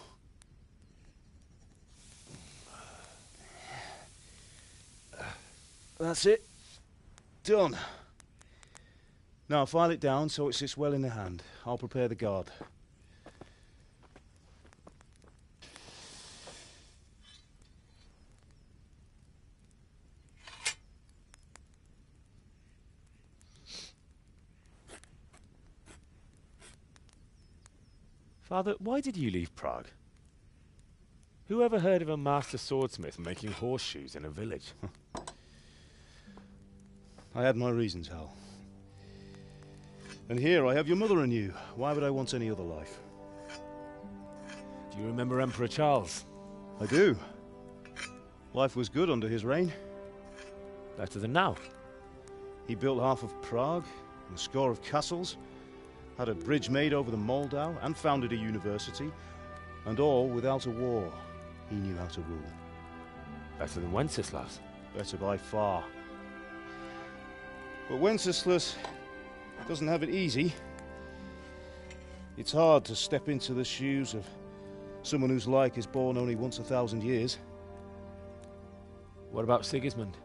G: That's it. Done. Now file it down so it sits well in the hand. I'll prepare the guard.
F: Father, why did you leave Prague? Who ever heard of a master swordsmith making horseshoes in a village?
G: I had my reasons, Hal. And here I have your mother and you. Why would I want any other life?
F: Do you remember Emperor Charles?
G: I do. Life was good under his reign.
F: Better than now.
G: He built half of Prague, and a score of castles, had a bridge made over the Moldau, and founded a university, and all without a war. He knew how to rule.
F: Better than Wenceslas.
G: Better by far. But Wenceslas doesn't have it easy. It's hard to step into the shoes of someone whose like is born only once 1,000 years.
F: What about Sigismund?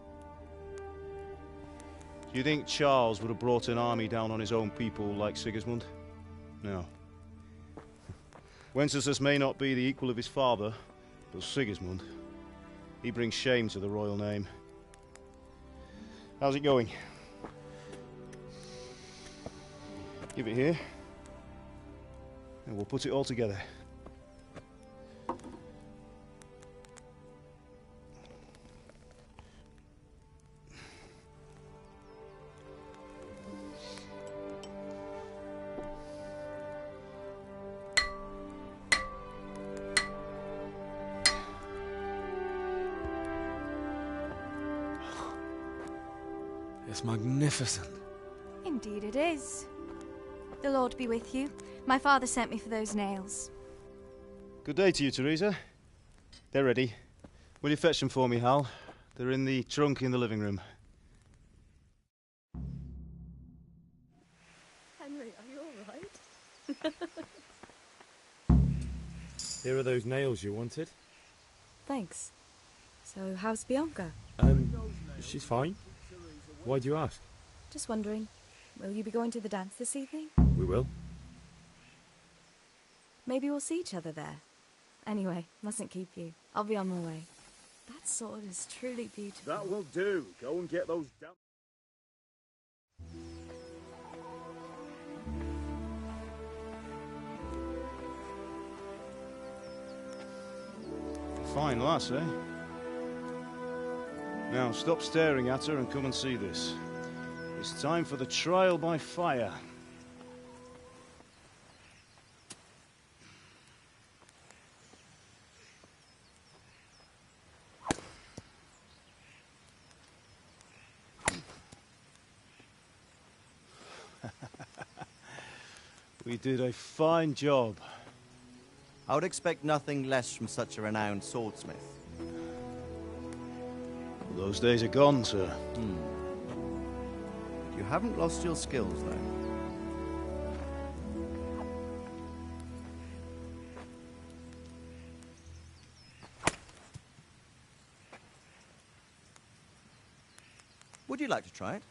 G: Do you think Charles would have brought an army down on his own people like Sigismund? No. Wenceslas may not be the equal of his father, but Sigismund, he brings shame to the royal name. How's it going? Give it here, and we'll put it all together.
F: It's magnificent.
M: Indeed it is. The Lord be with you. My father sent me for those nails.
G: Good day to you, Teresa. They're ready. Will you fetch them for me, Hal? They're in the trunk in the living room.
M: Henry, are you all right?
F: Here are those nails you wanted.
M: Thanks. So, how's Bianca?
F: She's fine. Why do you ask?
M: Just wondering, will you be going to the dance this evening?
F: We will.
M: Maybe we'll see each other there. Anyway, mustn't keep you. I'll be on my way. That sword is truly beautiful.
G: That will do. Go and get those down. Fine lass, eh? Now, stop staring at her and come and see this. It's time for the trial by fire. We did a fine job.
B: I would expect nothing less from such a renowned swordsmith.
G: Those days are gone, sir.
B: You haven't lost your skills, though. you like to try it?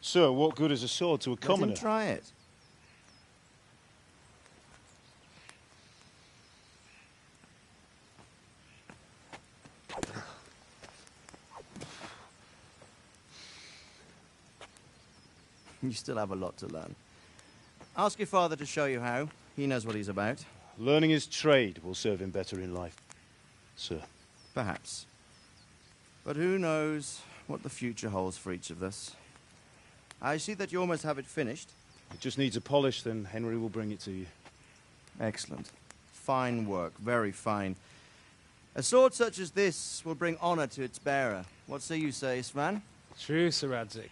G: Sir, what good is a sword to a commoner?
B: Let him try it. You still have a lot to learn. Ask your father to show you how. He knows what he's about.
G: Learning his trade will serve him better in life, sir.
B: Perhaps. But who knows what the future holds for each of us. I see that you almost have it finished.
G: It just needs a polish, then Henry will bring it to you.
B: Excellent. Fine work, very fine. A sword such as this will bring honor to its bearer. What say you, Svan?
U: True, Sir Radzik.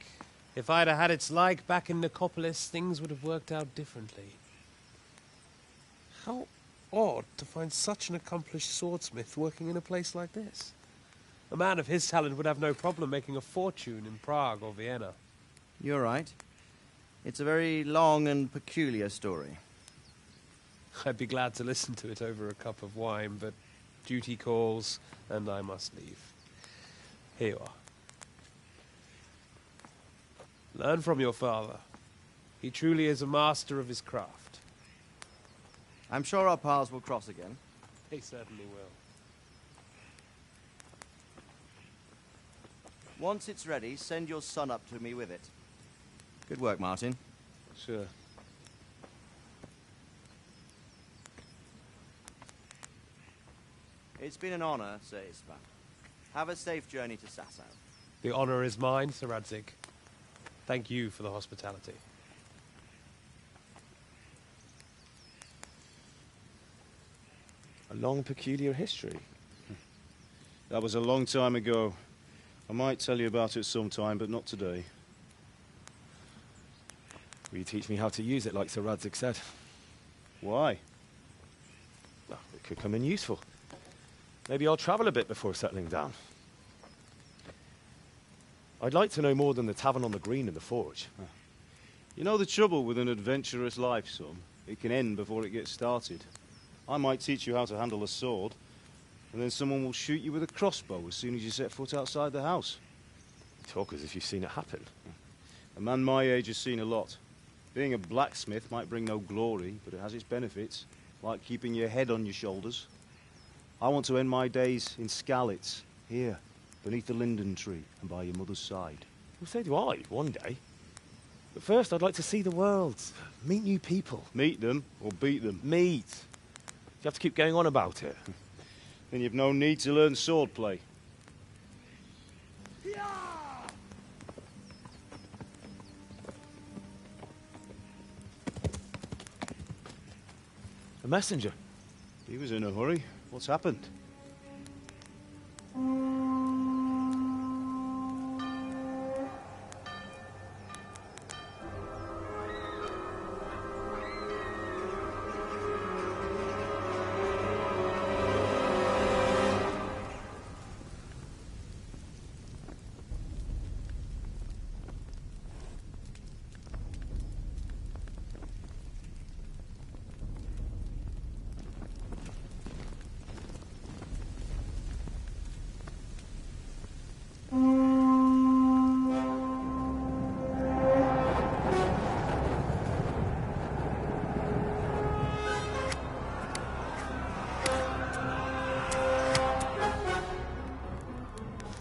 U: If I'd have had its like back in Nicopolis, things would have worked out differently. How odd to find such an accomplished swordsmith working in a place like this. A man of his talent would have no problem making a fortune in Prague or Vienna.
B: You're right. It's a very long and peculiar story.
U: I'd be glad to listen to it over a cup of wine, but duty calls, and I must leave. Here you are. Learn from your father. He truly is a master of his craft.
B: I'm sure our paths will cross again.
U: They certainly will.
B: Once it's ready, send your son up to me with it. Good work, Martin.
G: Sir.
B: It's been an honor, Sir Isvan. Have a safe journey to Sasau.
U: The honor is mine, Sir Radzik. Thank you for the hospitality.
F: A long, peculiar history.
G: That was a long time ago. I might tell you about it sometime, but not today.
F: Will you teach me how to use it, like Sir Radzik said?
G: Why?
F: Well, it could come in useful. Maybe I'll travel a bit before settling down. I'd like to know more than the tavern on the green and the forge.
G: You know the trouble with an adventurous life, son? It can end before it gets started. I might teach you how to handle a sword, and then someone will shoot you with a crossbow as soon as you set foot outside the house.
F: You talk as if you've seen it happen.
G: A man my age has seen a lot. Being a blacksmith might bring no glory, but it has its benefits, like keeping your head on your shoulders. I want to end my days in Skalitz, here, beneath the linden tree and by your mother's side.
F: Well, so do I, one day. But first, I'd like to see the world, meet new people.
G: Meet them or beat them?
F: Meet. You have to keep going on about it.
G: Then you've no need to learn swordplay.
F: A messenger.
G: He was in a hurry. What's happened?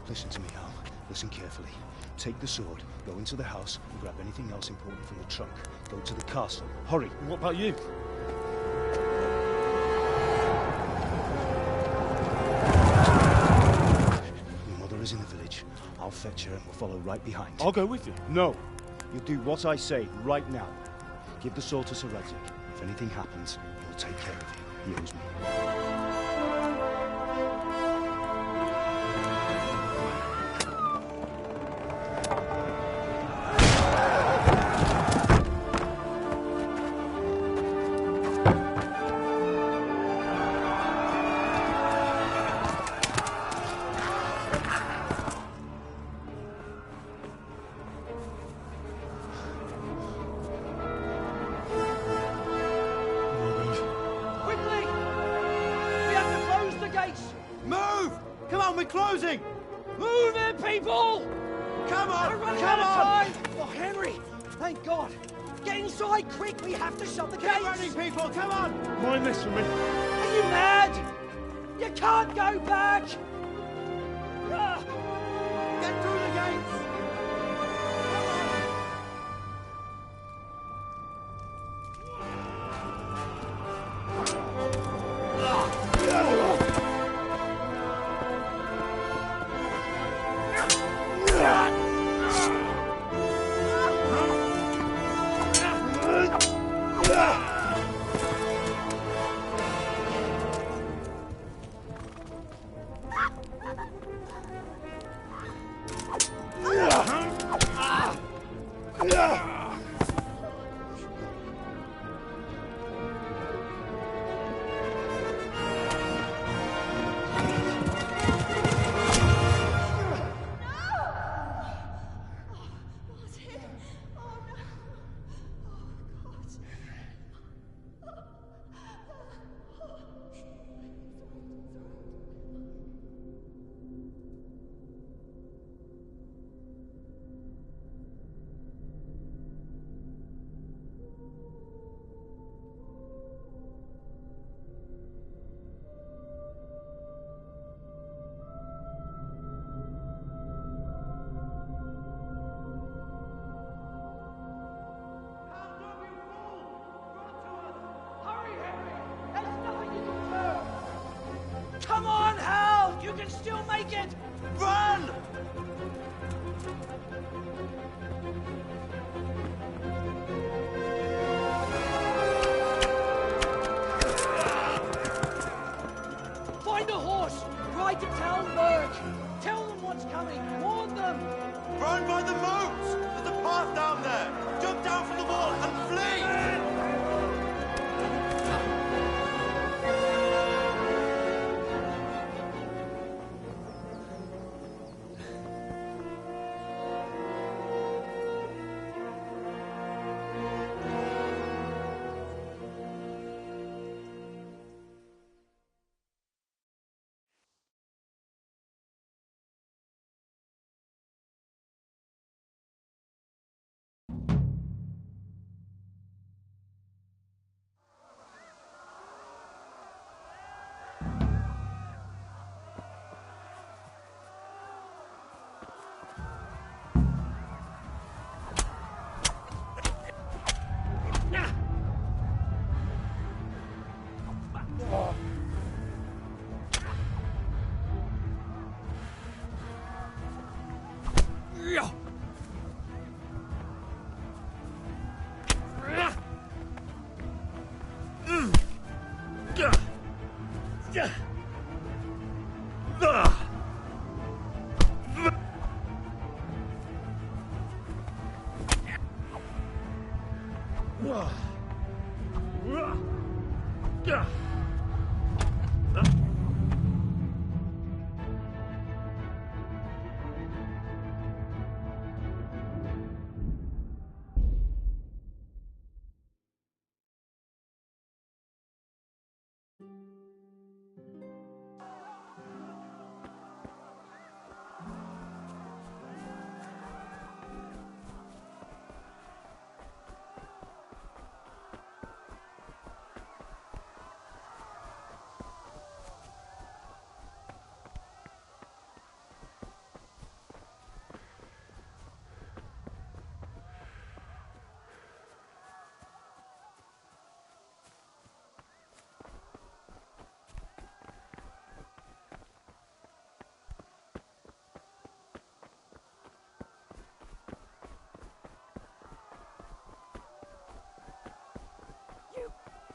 G: Listen to me, Al. Listen carefully. Take the sword, go into the house, and grab anything else important from the trunk. Go to the castle. Hurry.
F: What about you?
G: Your mother is in the village. I'll fetch her and we'll follow right behind.
F: I'll go with you.
G: No. You'll do what I say right now. Give the sword to Sir Radzik. If anything happens, he'll take care of you. He owes me.
I: Move! Come on, we're closing! Move it, people!
A: Come on!
V: We're running
A: Come
V: out of
A: on!
V: time! Oh, Henry! Thank God! Get inside, quick! We have to shut the gates!
A: Get running, people! Come on!
V: Mind this for me. Are you mad? You can't go back! Ah.
A: Get through the gates!
V: Come on, Hal! You can still make it! Run! Find a horse! Ride to Talmberg! Tell them what's coming! Warn them!
A: Run by the moat! There's a path down there! Jump down from the wall and flee!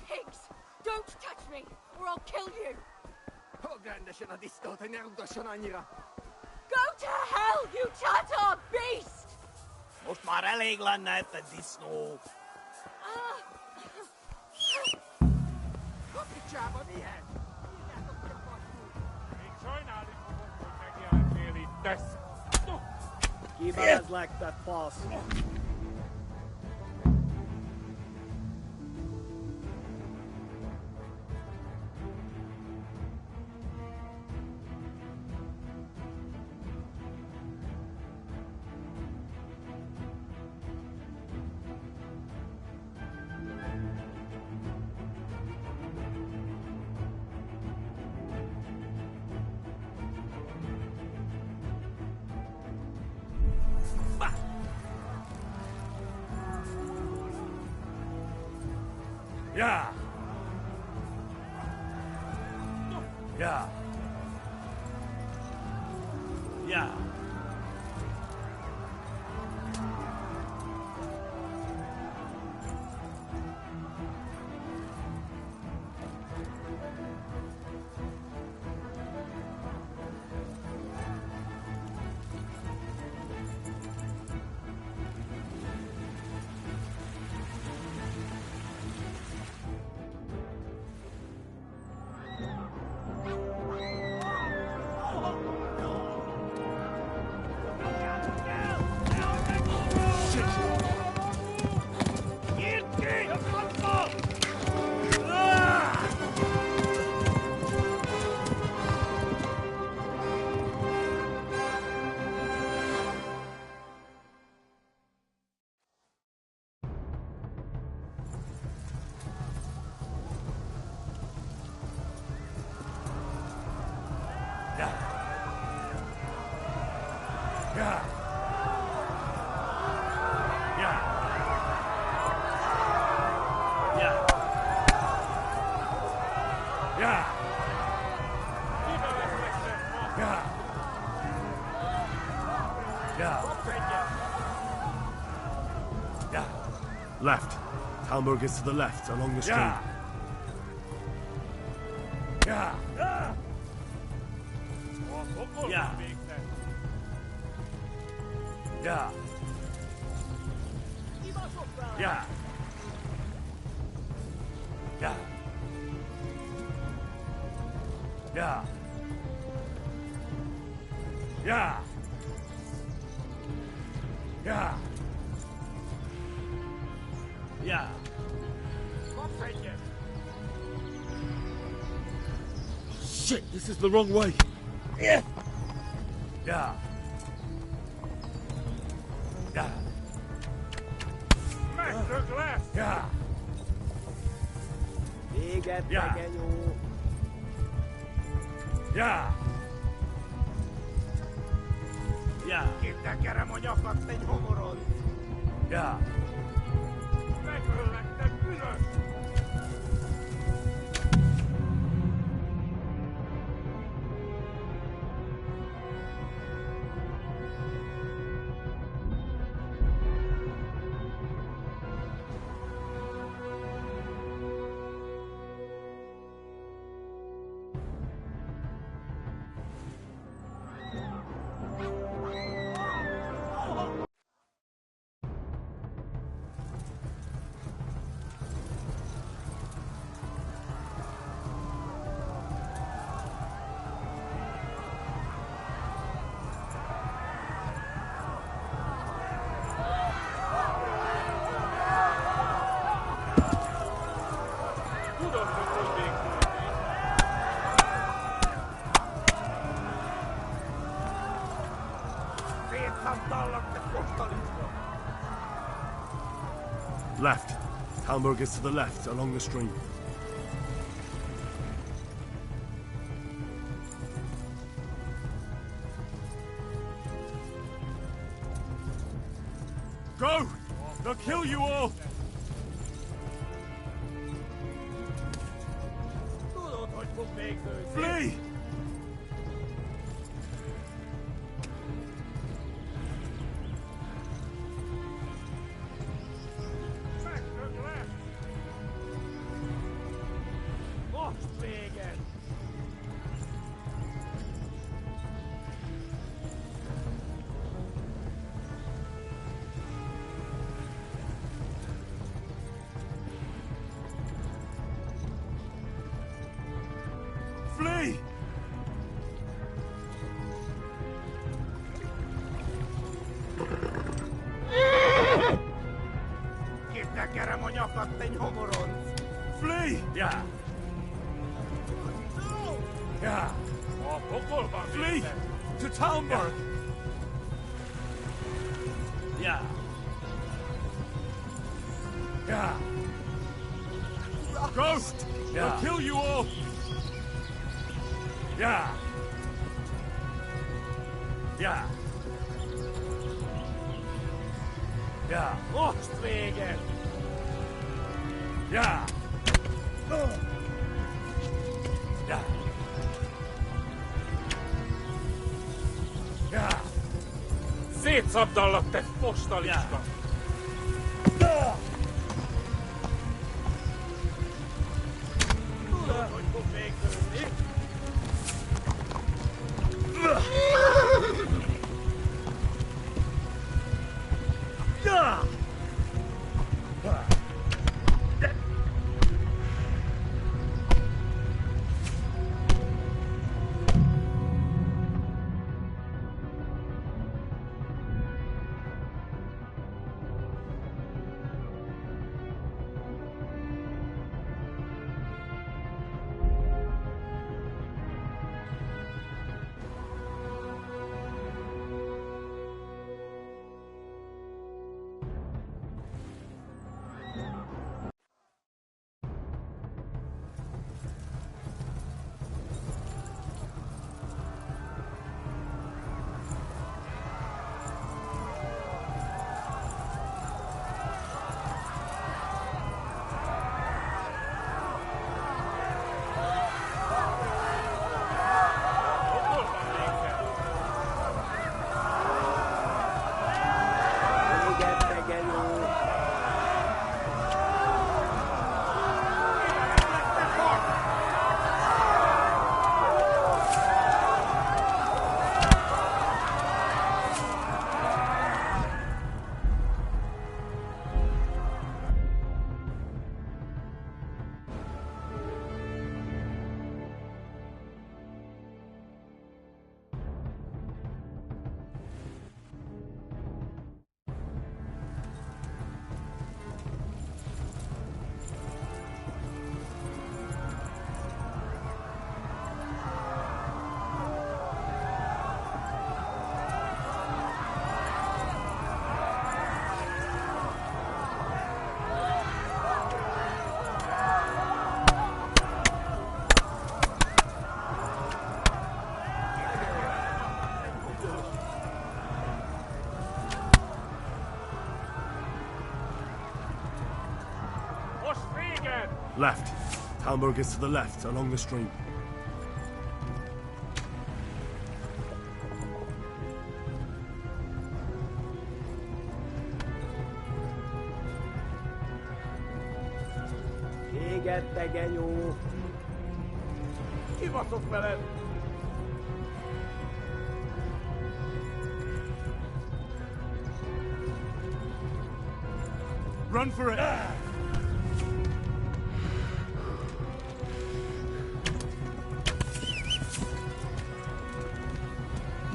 W: Pigs! Don't touch me, or I'll kill you! Go to hell, you Tatar beast!
X: Most maar eléglen net de disno.
V: Keep us like that, boss.
K: Yeah. Yeah. Yeah.
C: Left. Talmberg is to the left, along the stream.
K: Yeah. Yeah. Yeah. Yeah. Yeah. Yeah. Yeah. Yeah. Yeah. Yeah.
C: Shit, this is the wrong way.
K: Yeah. Yeah. Yeah. Master glass. Yeah.
V: Véget
K: Yeah.
V: tegenyó.
K: Yeah. Yeah.
X: Kitekerem a nyakat egy homoron.
K: Yeah.
X: Megöllek, te bűnös!
C: Left. Talmberg is to the left, along the stream.
K: Go! They'll kill you all!
X: Tudod, hogy fog végződni.
K: Flee!
X: Most véged!
K: Flee!
X: Kitekerem a nyakat egy homoron.
K: Flee! Yeah. Yeah.
X: A pokolban
K: Flee!
X: végzed.
K: To Talmberg! Yeah. Yeah. Ghost!
A: Yeah.
K: They'll kill you all! Yeah. Yeah. Yeah.
X: Most véged!
K: Yeah.
X: Szétszabdallak, te postalista! Tudod, hogy fog végződni?
C: Left. Hamburg is to the left, along the stream.
X: Égette, genyó! Kibaszok veled!
C: Run for it!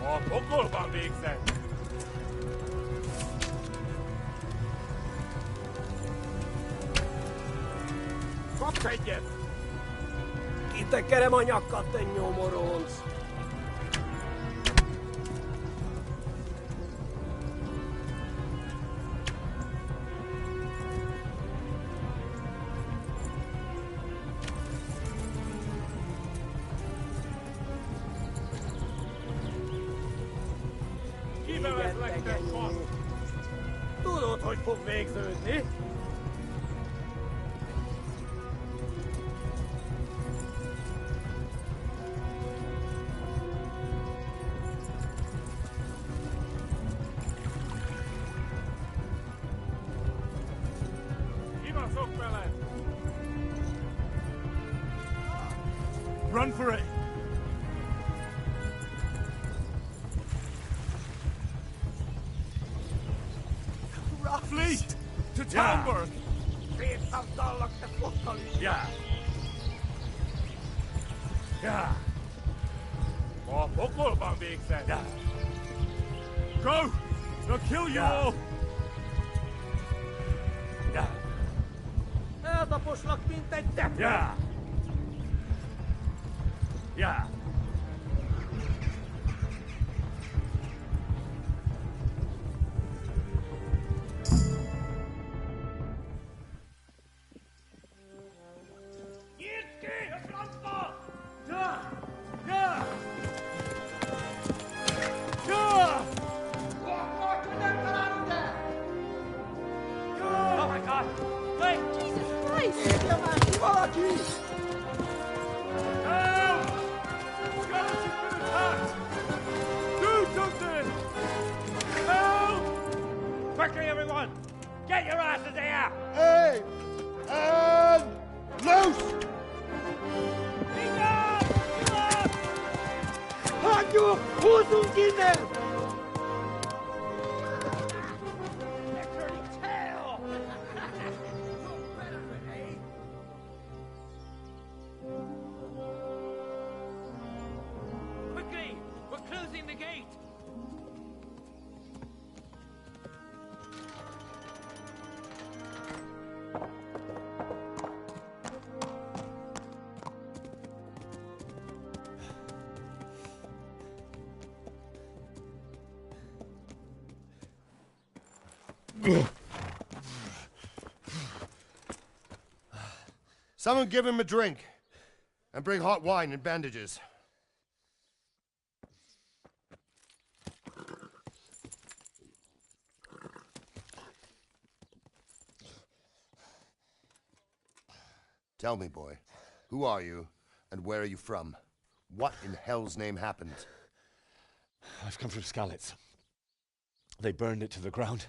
X: A pokolban végzett! Kapsz egyet!
V: Kitekerem a nyakat, te nyomoronc!
X: Kibevezlek, te fasz! Tudod, hogy fog végződni? Kibaszok veled!
C: Run for it! Fleet! To Talmberg!
X: Szétszabdallak, te postalista!
C: Yeah! Yeah!
X: A pokolban végzett!
C: Yeah! Go! They'll kill you all! Yeah!
V: Eltaposlak, mint egy tepő!
C: Yeah! Yeah! aqui! Help! Skeleton's been attacked! Do something! Help!
X: Quickly, everyone! Get your asses here!
C: Hey! And loose!
V: Hanyo! Who's in there? Quickly! We're closing the gate!
A: Someone give him a drink. And bring hot wine and bandages. Tell me, boy, who are you and where are you from? What in hell's name happened?
F: I've come from Skalitz. They burned it to the ground.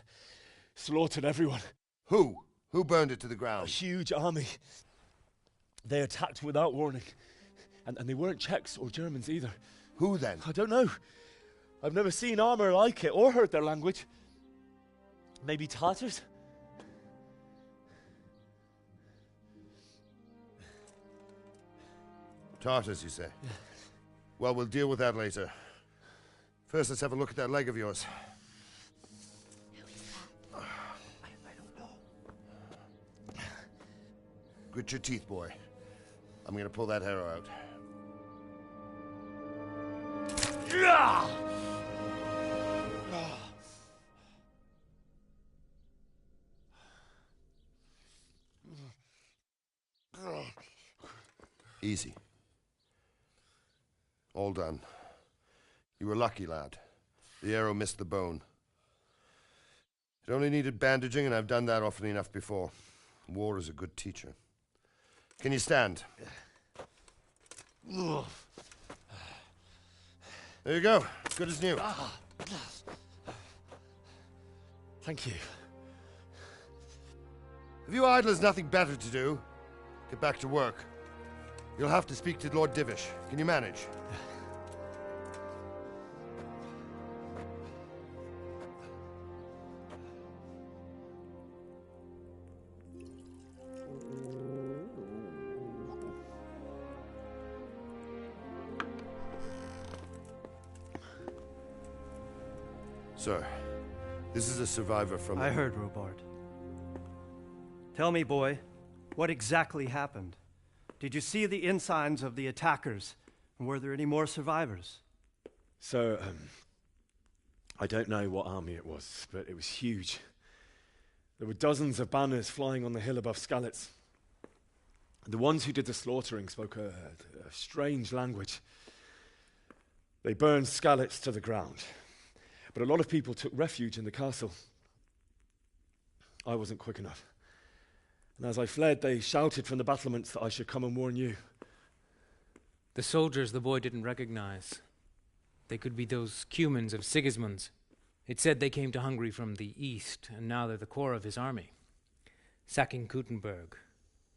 F: Slaughtered everyone.
A: Who? Who burned it to the ground?
F: A huge army. They attacked without warning. And they weren't Czechs or Germans either.
A: Who then?
F: I don't know. I've never seen armor like it or heard their language. Maybe Tatars?
A: Tartars, you say? Yeah. Well, we'll deal with that later. First, let's have a look at that leg of yours.
V: I don't know.
A: Grit your teeth, boy. I'm gonna pull that arrow out. Easy. All done. You were lucky, lad. The arrow missed the bone. It only needed bandaging, and I've done that often enough before. War is a good teacher. Can you stand? There you go. Good as new.
F: Thank you.
A: If you idlers nothing better to do, get back to work. You'll have to speak to Lord Divish. Can you manage? Sir, this is a survivor from...
D: I heard, Robard. Tell me, boy, what exactly happened? Did you see the ensigns of the attackers? And were there any more survivors?
F: So, I don't know what army it was, but it was huge. There were dozens of banners flying on the hill above Skalitz. The ones who did the slaughtering spoke a strange language. They burned Skalitz to the ground. But a lot of people took refuge in the castle. I wasn't quick enough. And as I fled, they shouted from the battlements that I should come and warn you.
E: The soldiers the boy didn't recognize. They could be those Cumans of Sigismund's. It said they came to Hungary from the east, and now they're the core of his army. Sacking Kuttenberg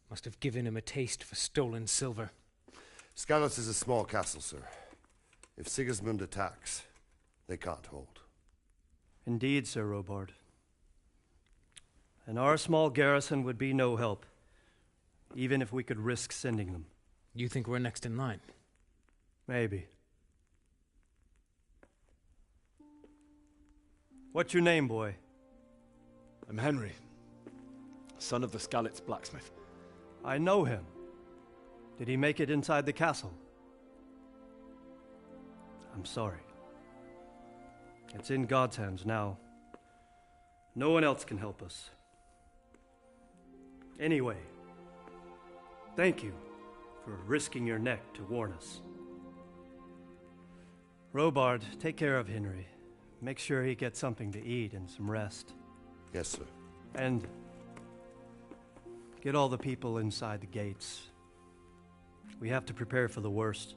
E: must have given him a taste for stolen silver.
A: Skalitz is a small castle, sir. If Sigismund attacks, they can't hold.
D: Indeed, Sir Robard. And our small garrison would be no help, even if we could risk sending them.
E: You think we're next in line?
D: Maybe. What's your name, boy?
F: I'm Henry, son of the Skalitz blacksmith.
D: I know him. Did he make it inside the castle? I'm sorry. It's in God's hands now. No one else can help us. Anyway, thank you for risking your neck to warn us. Robard, take care of Henry. Make sure he gets something to eat and some rest.
A: Yes, sir.
D: And get all the people inside the gates We have to prepare for the worst.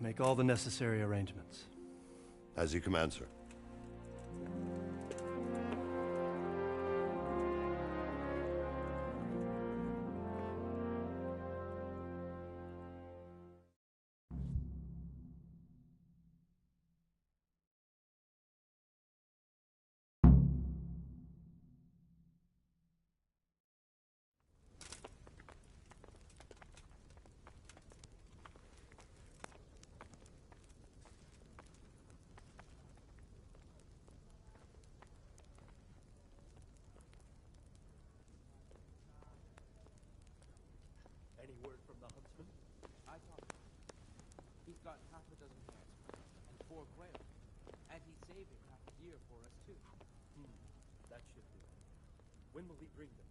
D: Make all the necessary arrangements.
A: As you command, sir.
V: Any word from the huntsman?
H: I talked to him. He's got half a dozen hares and 4 quail. And he's saving half a deer for us, too.
V: That should do. When will he bring them?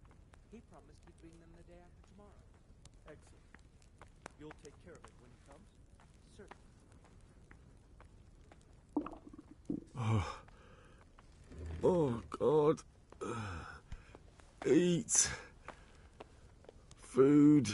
H: He promised he'd bring them the day after tomorrow.
V: Excellent. You'll take care of it when he comes?
H: Certainly.
F: Oh, God. Eat. Food.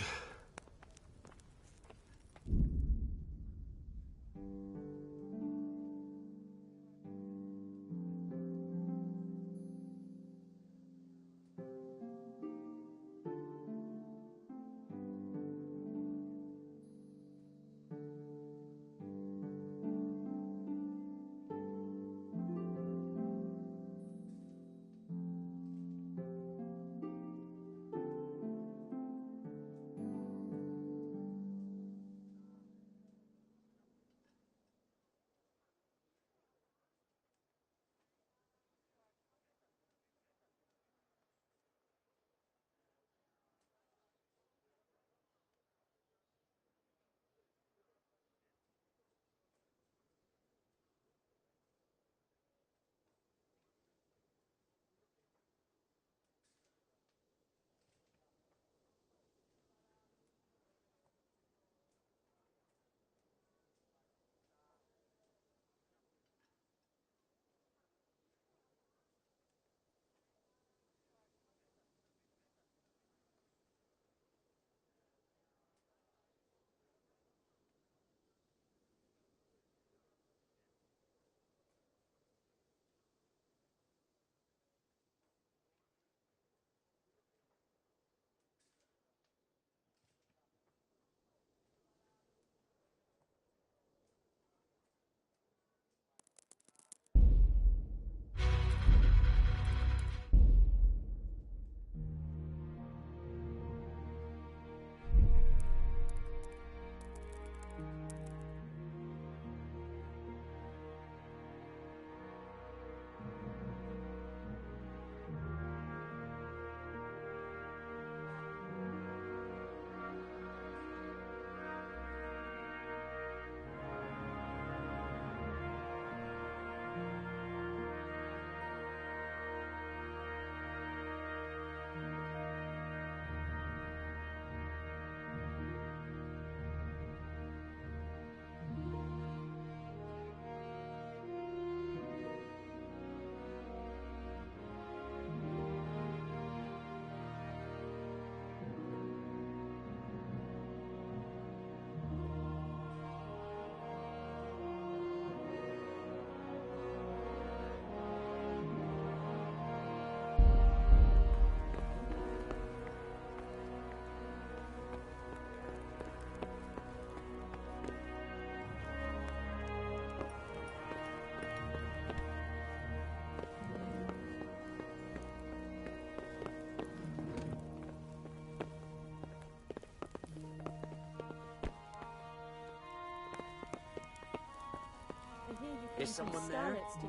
M: Is someone there? Today.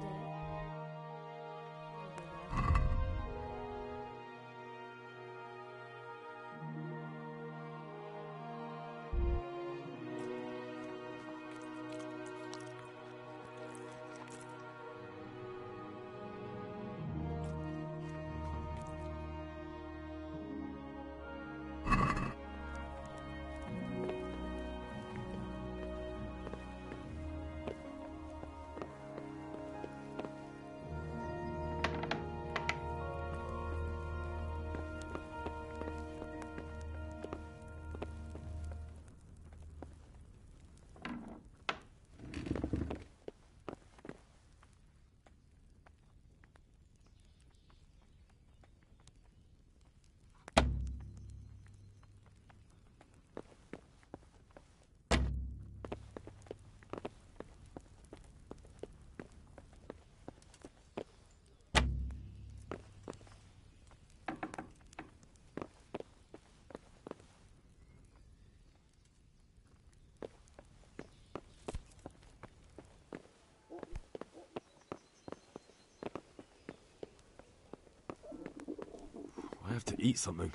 K: have to eat something.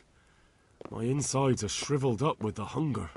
K: My insides are shriveled up with the hunger.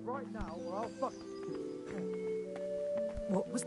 V: Right now, or I'll fuck.
T: What was...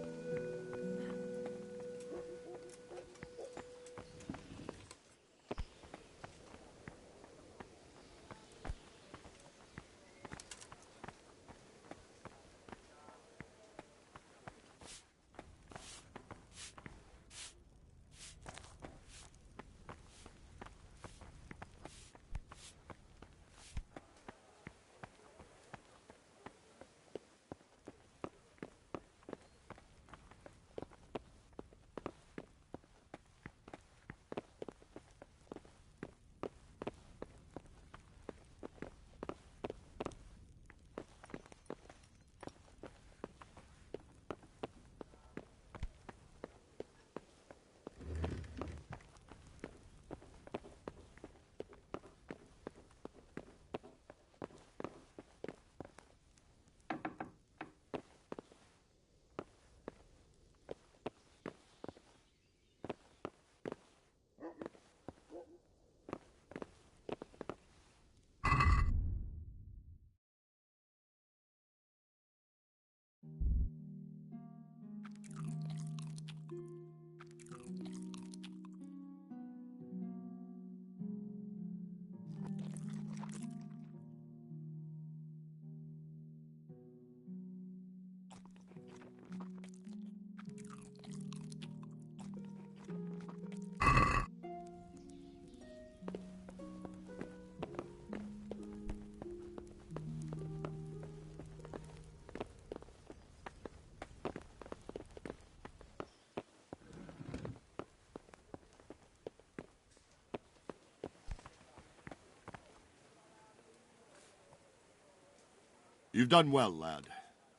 L: You've done well, lad.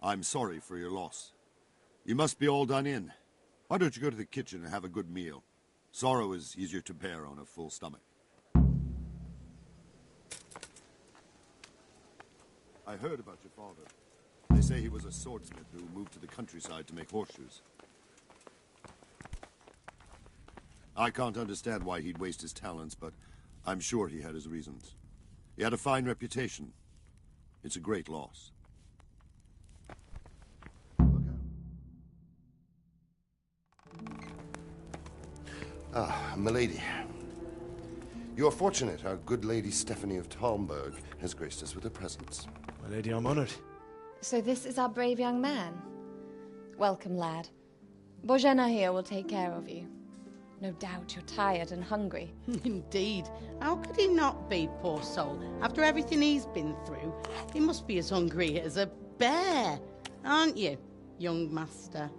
L: I'm sorry for your loss. You must be all done in. Why don't you go to the kitchen and have a good meal? Sorrow is easier to bear on a full stomach. I heard about your father. They say he was a swordsmith who moved to the countryside to make horseshoes. I can't understand why he'd waste his talents, but I'm sure he had his reasons. He had a fine reputation. It's a great loss.
A: Ah, milady. You are fortunate our good Lady Stephanie of Talmberg has graced us with her presence.
F: My lady, I'm honored.
M: So this is our brave young man. Welcome, lad. Bozhena here will take care of you. No doubt you're tired and hungry.
N: Indeed. How could he not be, poor soul? After everything he's been through, he must be as hungry as a bear, aren't you, young master?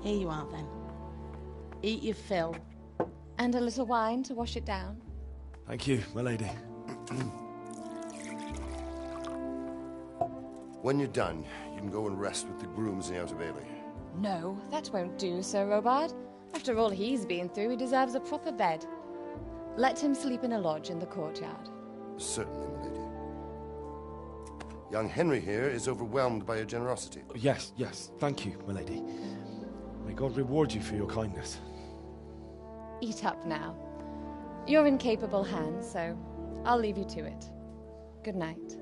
N: Here you are, then. Eat your fill.
M: And a little wine to wash it down.
F: Thank you, my lady.
A: When you're done, you can go and rest with the grooms in the Outer Bailey.
M: No, that won't do, Sir Robard. After all he's been through, he deserves a proper bed. Let him sleep in a lodge in the courtyard.
A: Certainly, milady. Young Henry here is overwhelmed by your generosity.
F: Yes, yes. Thank you, my lady. May God reward you for your kindness.
M: Eat up now. You're in capable hands, so I'll leave you to it. Good night.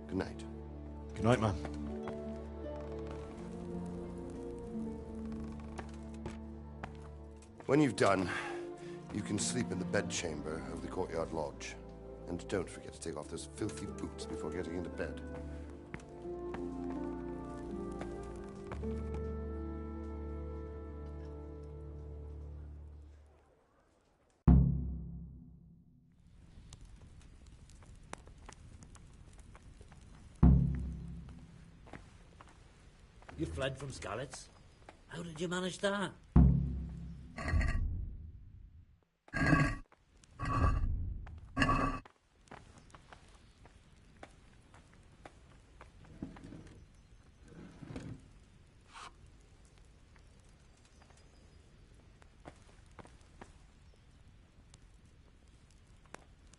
A: Good night.
F: Good night, ma'am.
A: When you've done, you can sleep in the bedchamber of the courtyard lodge. And don't forget to take off those filthy boots before getting into bed.
P: You fled from Skalitz? How did you manage that?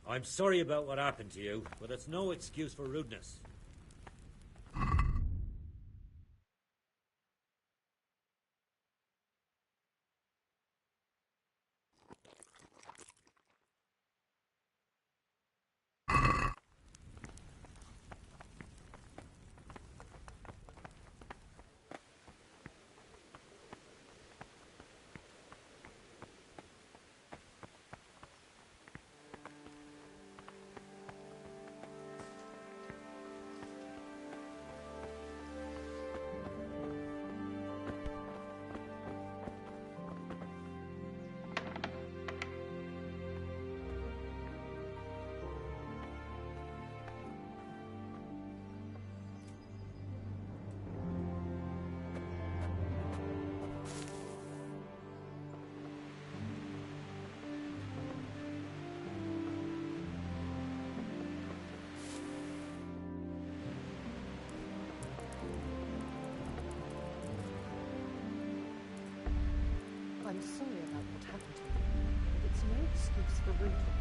P: I'm sorry about what happened to you, but it's no excuse for rudeness.
Q: I'm sorry about what happened to you, but it's no excuse for rudeness.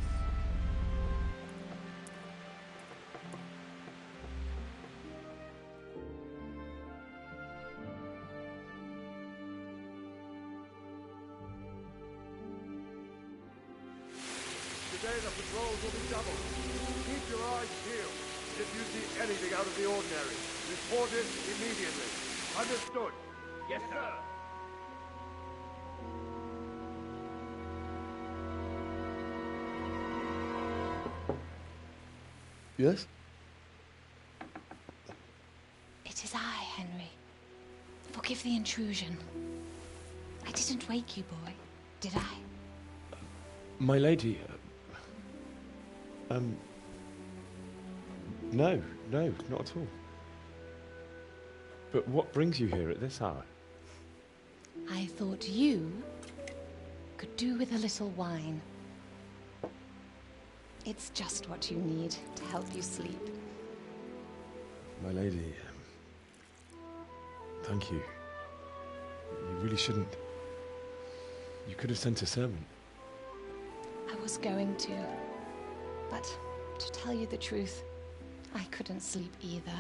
C: Today the patrols will be doubled. Keep your eyes peeled. If you see anything out of the ordinary, report it immediately. Understood? Yes, sir.
A: Yes?
M: It is I, Henry. Forgive the intrusion. I didn't wake you, boy, did I?
F: My lady, no, not at all. But what brings you here at this hour?
M: I thought you could do with a little wine. It's just what you need to help you sleep.
F: My lady, thank you. You really shouldn't. You could have sent a servant.
M: I was going to, but to tell you the truth, I couldn't sleep either.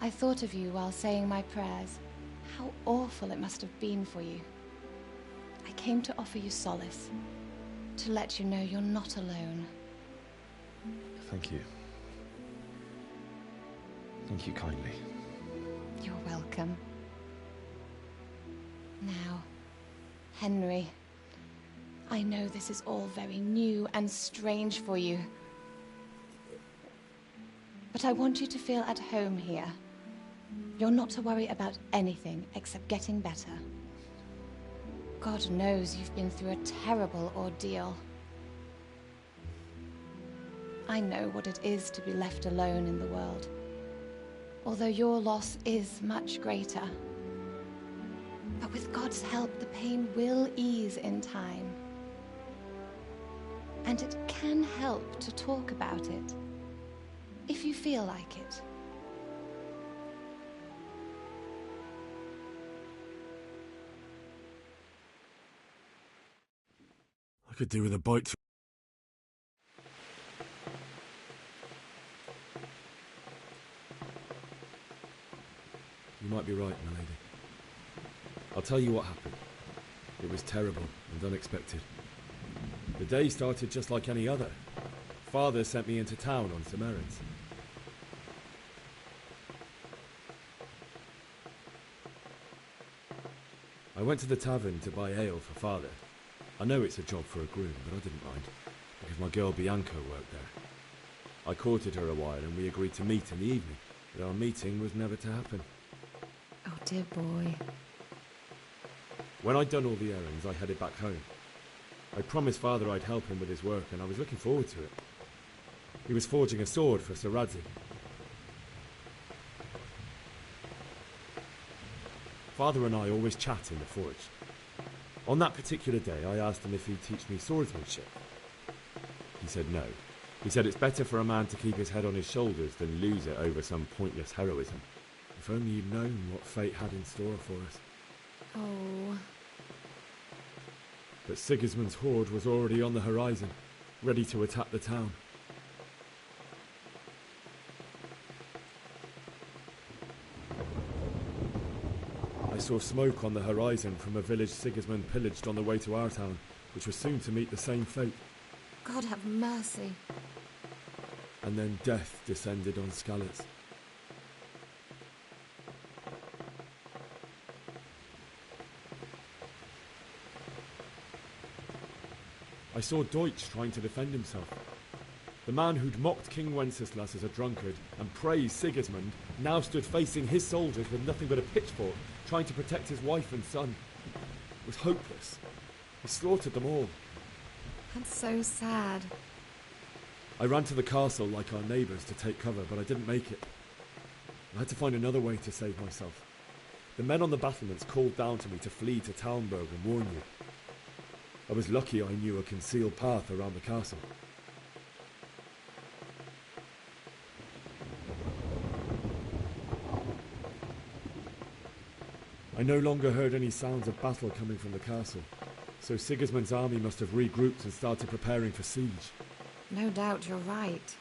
M: I thought of you while saying my prayers. How awful it must have been for you. I came to offer you solace, to let you know you're not alone.
F: Thank you. Thank you kindly.
M: You're welcome. Now, Henry, I know this is all very new and strange for you. But I want you to feel at home here. You're not to worry about anything except getting better. God knows you've been through a terrible ordeal. I know what it is to be left alone in the world, although your loss is much greater. But with God's help, the pain will ease in time. And it can help to talk about it, if you feel like it.
K: I could do with a bite.
F: You might be right, my lady. I'll tell you what happened. It was terrible and unexpected. The day started just like any other. Father sent me into town on some errands. I went to the tavern to buy ale for Father. I know it's a job for a groom, but I didn't mind, because my girl Bianca worked there. I courted her a while and we agreed to meet in the evening, but our meeting was never to happen.
M: Oh, dear boy.
F: When I'd done all the errands, I headed back home. I promised Father I'd help him with his work, and I was looking forward to it. He was forging a sword for Sir Radzi. Father and I always chat in the forge. On that particular day, I asked him if he'd teach me swordsmanship. He said no. He said it's better for a man to keep his head on his shoulders than lose it over some pointless heroism. If only he'd known what fate had in store for us.
M: Oh.
F: But Sigismund's horde was already on the horizon, ready to attack the town. I saw smoke on the horizon from a village Sigismund pillaged on the way to our town, which was soon to meet the same fate.
M: God have mercy.
F: And then death descended on Skalitz. I saw Deutsch trying to defend himself. The man who'd mocked King Wenceslas as a drunkard and praised Sigismund now stood facing his soldiers with nothing but a pitchfork, trying to protect his wife and son. It was hopeless. He slaughtered them all.
M: That's so sad.
F: I ran to the castle like our neighbours to take cover, but I didn't make it. I had to find another way to save myself. The men on the battlements called down to me to flee to Talmberg and warn you. I was lucky I knew a concealed path around the castle. I no longer heard any sounds of battle coming from the castle, so Sigismund's army must have regrouped and started preparing for siege.
M: No doubt you're right.